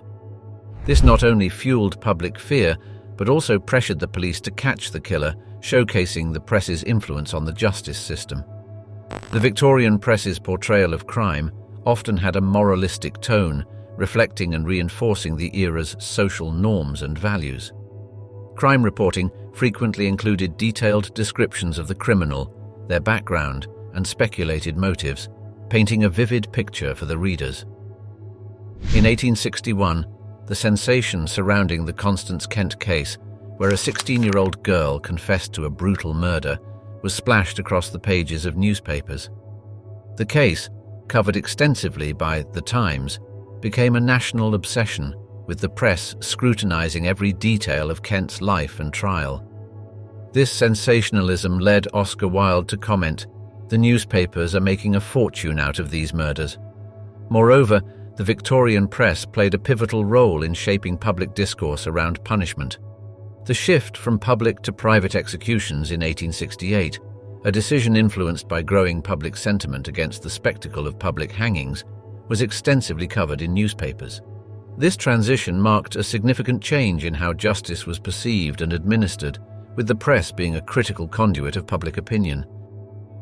This not only fueled public fear, but also pressured the police to catch the killer, showcasing the press's influence on the justice system. The Victorian press's portrayal of crime often had a moralistic tone, reflecting and reinforcing the era's social norms and values. Crime reporting frequently included detailed descriptions of the criminal, their background, and speculated motives, painting a vivid picture for the readers. In 1861, the sensation surrounding the Constance Kent case, where a 16-year-old girl confessed to a brutal murder, was splashed across the pages of newspapers. The case, covered extensively by The Times, became a national obsession, with the press scrutinizing every detail of Kent's life and trial. This sensationalism led Oscar Wilde to comment, "The newspapers are making a fortune out of these murders." Moreover, the Victorian press played a pivotal role in shaping public discourse around punishment. The shift from public to private executions in 1868, a decision influenced by growing public sentiment against the spectacle of public hangings, was extensively covered in newspapers. This transition marked a significant change in how justice was perceived and administered, with the press being a critical conduit of public opinion.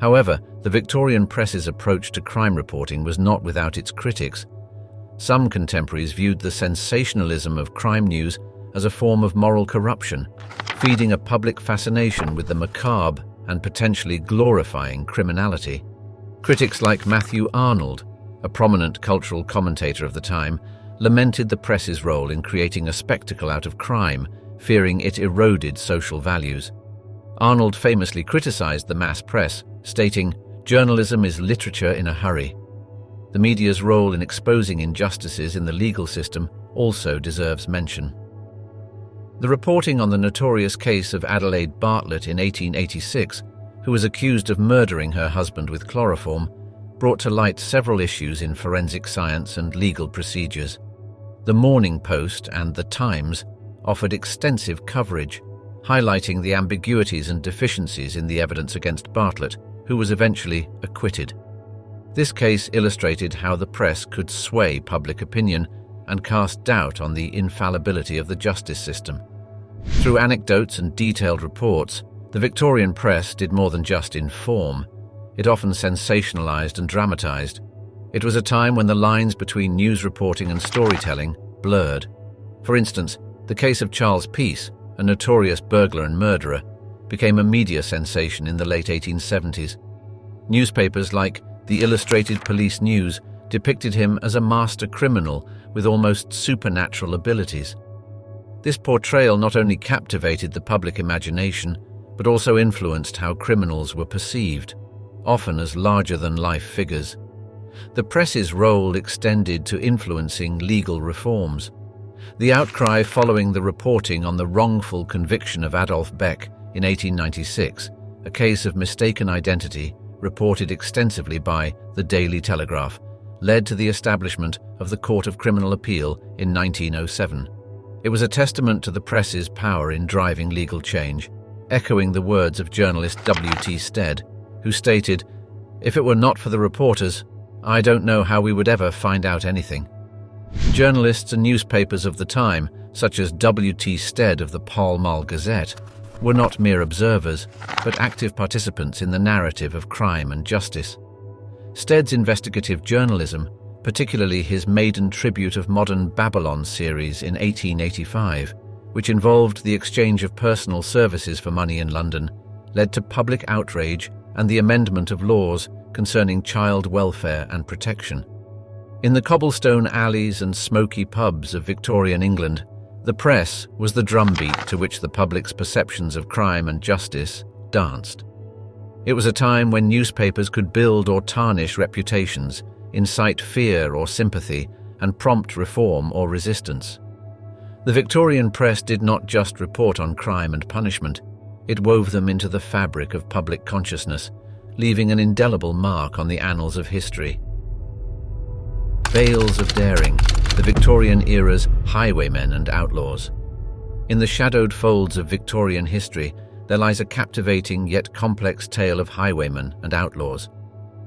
However, the Victorian press's approach to crime reporting was not without its critics. Some contemporaries viewed the sensationalism of crime news as a form of moral corruption, feeding a public fascination with the macabre and potentially glorifying criminality. Critics like Matthew Arnold, a prominent cultural commentator of the time, lamented the press's role in creating a spectacle out of crime, fearing it eroded social values. Arnold famously criticized the mass press, stating, "Journalism is literature in a hurry." The media's role in exposing injustices in the legal system also deserves mention. The reporting on the notorious case of Adelaide Bartlett in 1886, who was accused of murdering her husband with chloroform, brought to light several issues in forensic science and legal procedures. The Morning Post and The Times offered extensive coverage, highlighting the ambiguities and deficiencies in the evidence against Bartlett, who was eventually acquitted. This case illustrated how the press could sway public opinion and cast doubt on the infallibility of the justice system. Through anecdotes and detailed reports, the Victorian press did more than just inform. It often sensationalized and dramatized. It was a time when the lines between news reporting and storytelling blurred. For instance, the case of Charles Peace, a notorious burglar and murderer, became a media sensation in the late 1870s. Newspapers like the Illustrated Police News depicted him as a master criminal with almost supernatural abilities. This portrayal not only captivated the public imagination, but also influenced how criminals were perceived, often as larger-than-life figures. The press's role extended to influencing legal reforms. The outcry following the reporting on the wrongful conviction of Adolf Beck in 1896, a case of mistaken identity reported extensively by the Daily Telegraph, led to the establishment of the Court of Criminal Appeal in 1907. It was a testament to the press's power in driving legal change, echoing the words of journalist W.T. Stead, who stated, "If it were not for the reporters, I don't know how we would ever find out anything." Journalists and newspapers of the time, such as W.T. Stead of the Pall Mall Gazette, were not mere observers, but active participants in the narrative of crime and justice. Stead's investigative journalism, particularly his maiden tribute of modern Babylon series in 1885, which involved the exchange of personal services for money in London, led to public outrage and the amendment of laws concerning child welfare and protection. In the cobblestone alleys and smoky pubs of Victorian England, the press was the drumbeat to which the public's perceptions of crime and justice danced. It was a time when newspapers could build or tarnish reputations, incite fear or sympathy, and prompt reform or resistance. The Victorian press did not just report on crime and punishment, it wove them into the fabric of public consciousness, leaving an indelible mark on the annals of history. Bales of daring, the Victorian era's highwaymen and outlaws. In the shadowed folds of Victorian history, there lies a captivating yet complex tale of highwaymen and outlaws.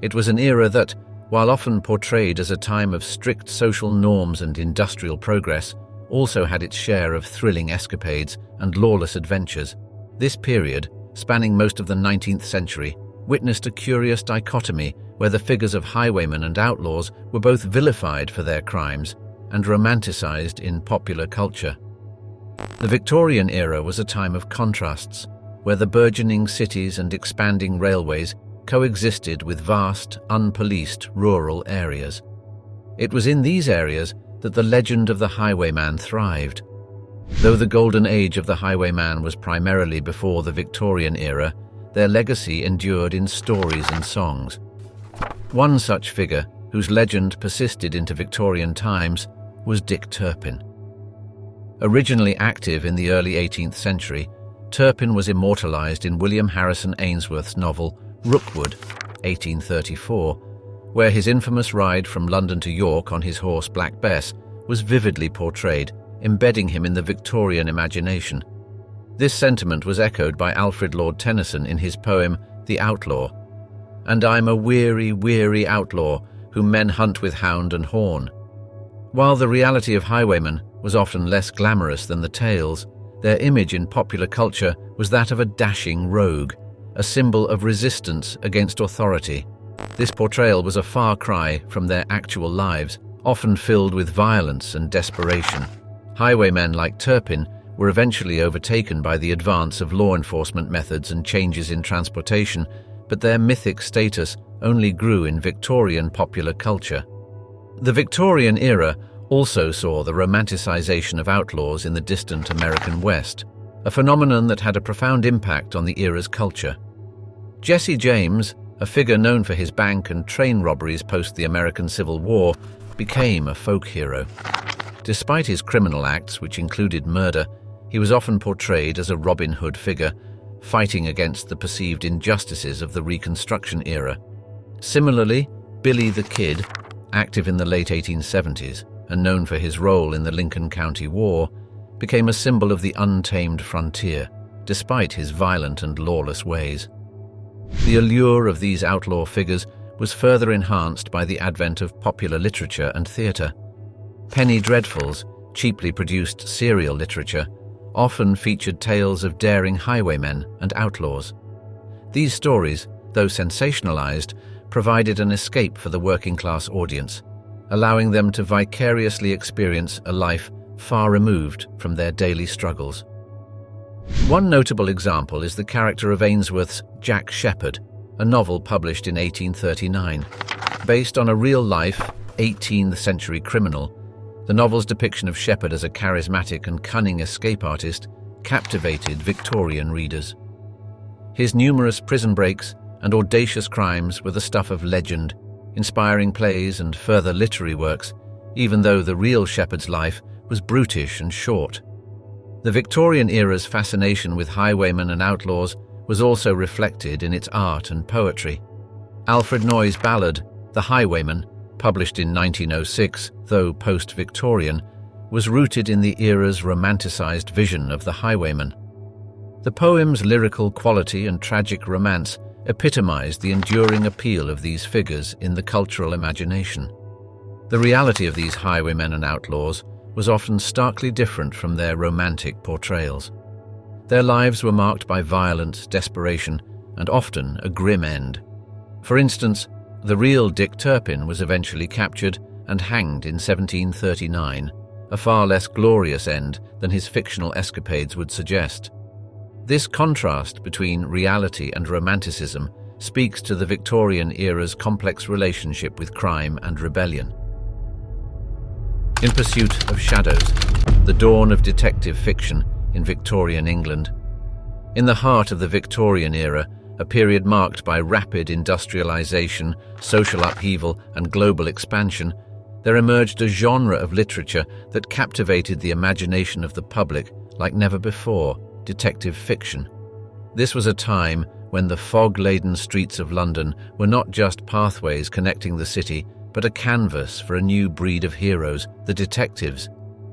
It was an era that, while often portrayed as a time of strict social norms and industrial progress, also had its share of thrilling escapades and lawless adventures. This period, spanning most of the 19th century, witnessed a curious dichotomy where the figures of highwaymen and outlaws were both vilified for their crimes and romanticized in popular culture. The Victorian era was a time of contrasts, where the burgeoning cities and expanding railways coexisted with vast, unpoliced rural areas. It was in these areas that the legend of the highwayman thrived. Though the golden age of the highwayman was primarily before the Victorian era, their legacy endured in stories and songs. One such figure, whose legend persisted into Victorian times, was Dick Turpin. Originally active in the early 18th century, Turpin was immortalized in William Harrison Ainsworth's novel Rookwood, 1834, where his infamous ride from London to York on his horse Black Bess was vividly portrayed, embedding him in the Victorian imagination. This sentiment was echoed by Alfred Lord Tennyson in his poem The Outlaw. "And I'm a weary, weary outlaw, whom men hunt with hound and horn." While the reality of highwaymen was often less glamorous than the tales, their image in popular culture was that of a dashing rogue, a symbol of resistance against authority. This portrayal was a far cry from their actual lives, often filled with violence and desperation. Highwaymen like Turpin were eventually overtaken by the advance of law enforcement methods and changes in transportation, but their mythic status only grew in Victorian popular culture. The Victorian era also saw the romanticization of outlaws in the distant American West, a phenomenon that had a profound impact on the era's culture. Jesse James, a figure known for his bank and train robberies post the American Civil War, became a folk hero. Despite his criminal acts, which included murder, He was often portrayed as a Robin Hood figure, fighting against the perceived injustices of the Reconstruction era. Similarly, Billy the Kid, active in the late 1870s and known for his role in the Lincoln County War, became a symbol of the untamed frontier, despite his violent and lawless ways. The allure of these outlaw figures was further enhanced by the advent of popular literature and theatre. Penny dreadfuls, cheaply produced serial literature, often featured tales of daring highwaymen and outlaws. These stories, though sensationalized, provided an escape for the working-class audience, allowing them to vicariously experience a life far removed from their daily struggles. One notable example is the character of Ainsworth's Jack Sheppard, a novel published in 1839. Based on a real-life, 18th century criminal, the novel's depiction of Sheppard as a charismatic and cunning escape artist captivated Victorian readers. His numerous prison breaks and audacious crimes were the stuff of legend, inspiring plays and further literary works, even though the real Sheppard's life was brutish and short. The Victorian era's fascination with highwaymen and outlaws was also reflected in its art and poetry. Alfred Noy's ballad, The Highwaymen, published in 1906, though post-Victorian, was rooted in the era's romanticized vision of the highwayman. The poem's lyrical quality and tragic romance epitomized the enduring appeal of these figures in the cultural imagination. The reality of these highwaymen and outlaws was often starkly different from their romantic portrayals. Their lives were marked by violence, desperation, and often a grim end. For instance, the real Dick Turpin was eventually captured and hanged in 1739, a far less glorious end than his fictional escapades would suggest. This contrast between reality and romanticism speaks to the Victorian era's complex relationship with crime and rebellion. In Pursuit of Shadows, the dawn of detective fiction in Victorian England. In the heart of the Victorian era, a period marked by rapid industrialization, social upheaval, and global expansion, there emerged a genre of literature that captivated the imagination of the public like never before: detective fiction. This was a time when the fog-laden streets of London were not just pathways connecting the city, but a canvas for a new breed of heroes, the detectives.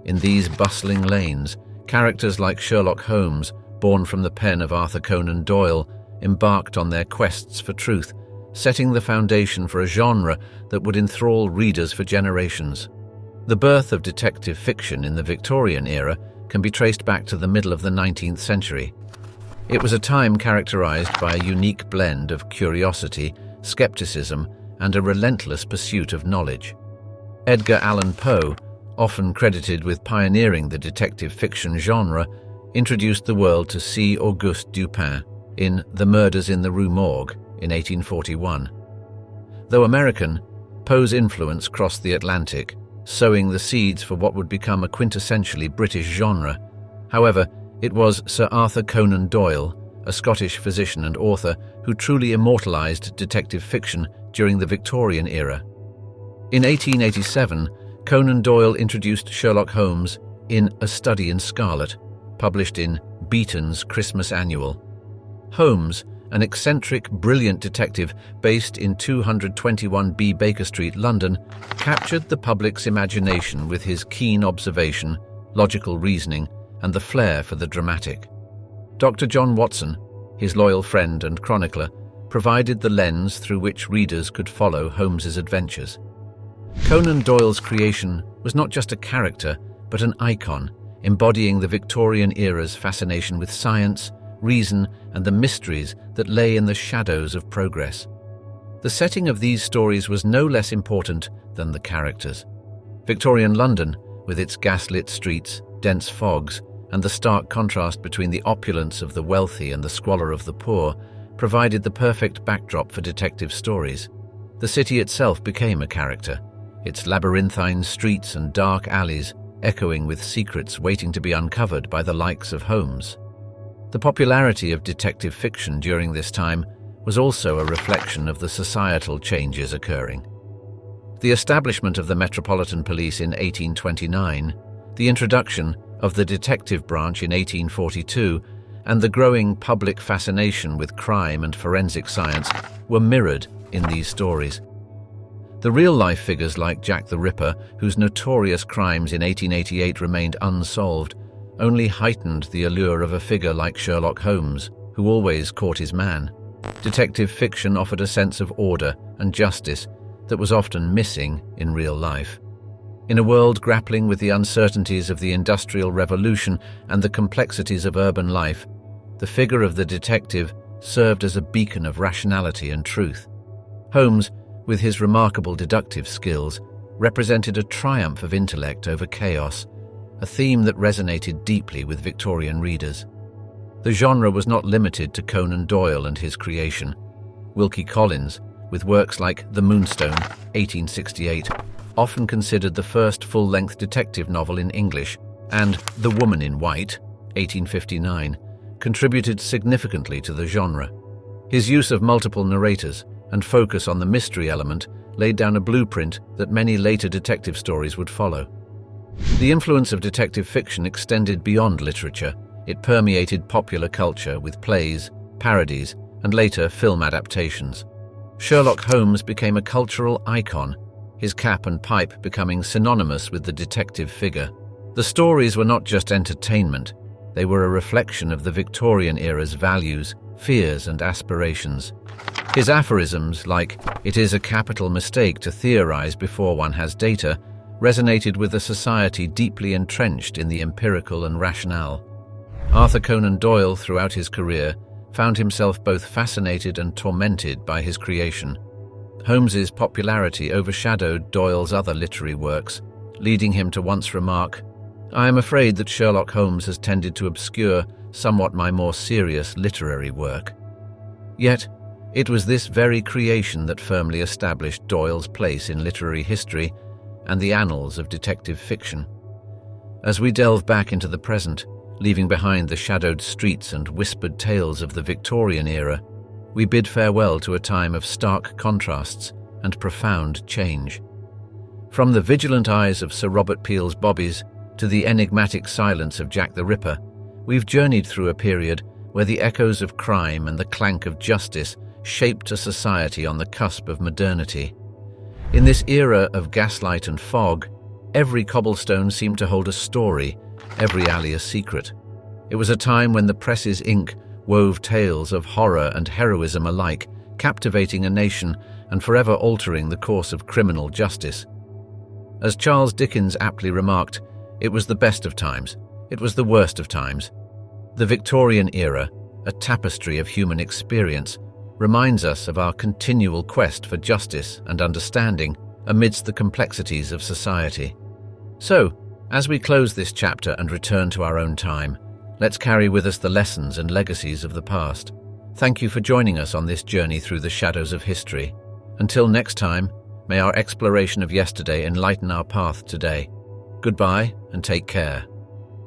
In these bustling lanes, characters like Sherlock Holmes, born from the pen of Arthur Conan Doyle, embarked on their quests for truth, setting the foundation for a genre that would enthrall readers for generations. The birth of detective fiction in the Victorian era can be traced back to the middle of the 19th century. It was a time characterized by a unique blend of curiosity, skepticism, and a relentless pursuit of knowledge. Edgar Allan Poe, often credited with pioneering the detective fiction genre, introduced the world to C. Auguste Dupin in The Murders in the Rue Morgue in 1841. Though American, Poe's influence crossed the Atlantic, sowing the seeds for what would become a quintessentially British genre. However, it was Sir Arthur Conan Doyle, a Scottish physician and author, who truly immortalized detective fiction during the Victorian era. In 1887, Conan Doyle introduced Sherlock Holmes in A Study in Scarlet, published in Beeton's Christmas Annual. Holmes, an eccentric, brilliant detective based in 221B Baker Street, London, captured the public's imagination with his keen observation, logical reasoning, and the flair for the dramatic. Dr. John Watson, his loyal friend and chronicler, provided the lens through which readers could follow Holmes's adventures. Conan Doyle's creation was not just a character, but an icon, embodying the Victorian era's fascination with science, reason, and the mysteries that lay in the shadows of progress. The setting of these stories was no less important than the characters. Victorian London, with its gaslit streets, dense fogs, and the stark contrast between the opulence of the wealthy and the squalor of the poor, provided the perfect backdrop for detective stories. The city itself became a character, its labyrinthine streets and dark alleys echoing with secrets waiting to be uncovered by the likes of Holmes. The popularity of detective fiction during this time was also a reflection of the societal changes occurring. The establishment of the Metropolitan Police in 1829, the introduction of the detective branch in 1842 and the growing public fascination with crime and forensic science were mirrored in these stories. The real-life figures like Jack the Ripper, whose notorious crimes in 1888 remained unsolved, only heightened the allure of a figure like Sherlock Holmes, who always caught his man. Detective fiction offered a sense of order and justice that was often missing in real life. In a world grappling with the uncertainties of the Industrial Revolution and the complexities of urban life, the figure of the detective served as a beacon of rationality and truth. Holmes, with his remarkable deductive skills, represented a triumph of intellect over chaos, a theme that resonated deeply with Victorian readers. The genre was not limited to Conan Doyle and his creation. Wilkie Collins, with works like The Moonstone, 1868, often considered the first full-length detective novel in English, and The Woman in White, 1859, contributed significantly to the genre. His use of multiple narrators and focus on the mystery element laid down a blueprint that many later detective stories would follow. The influence of detective fiction extended beyond literature. It permeated popular culture with plays, parodies, and later film adaptations. Sherlock Holmes became a cultural icon, his cap and pipe becoming synonymous with the detective figure. The stories were not just entertainment, they were a reflection of the Victorian era's values, fears, and aspirations. His aphorisms, like, "It is a capital mistake to theorize before one has data," resonated with a society deeply entrenched in the empirical and rationale. Arthur Conan Doyle, throughout his career, found himself both fascinated and tormented by his creation. Holmes's popularity overshadowed Doyle's other literary works, leading him to once remark, "I am afraid that Sherlock Holmes has tended to obscure somewhat my more serious literary work." Yet, it was this very creation that firmly established Doyle's place in literary history and the annals of detective fiction. As we delve back into the present, leaving behind the shadowed streets and whispered tales of the Victorian era, we bid farewell to a time of stark contrasts and profound change. From the vigilant eyes of Sir Robert Peel's Bobbies to the enigmatic silence of Jack the Ripper, we've journeyed through a period where the echoes of crime and the clank of justice shaped a society on the cusp of modernity. In this era of gaslight and fog, every cobblestone seemed to hold a story, every alley a secret. It was a time when the press's ink wove tales of horror and heroism alike, captivating a nation and forever altering the course of criminal justice. As Charles Dickens aptly remarked, it was the best of times, it was the worst of times. The Victorian era, a tapestry of human experience, reminds us of our continual quest for justice and understanding amidst the complexities of society. So, as we close this chapter and return to our own time, let's carry with us the lessons and legacies of the past. Thank you for joining us on this journey through the shadows of history. Until next time, may our exploration of yesterday enlighten our path today. Goodbye and take care.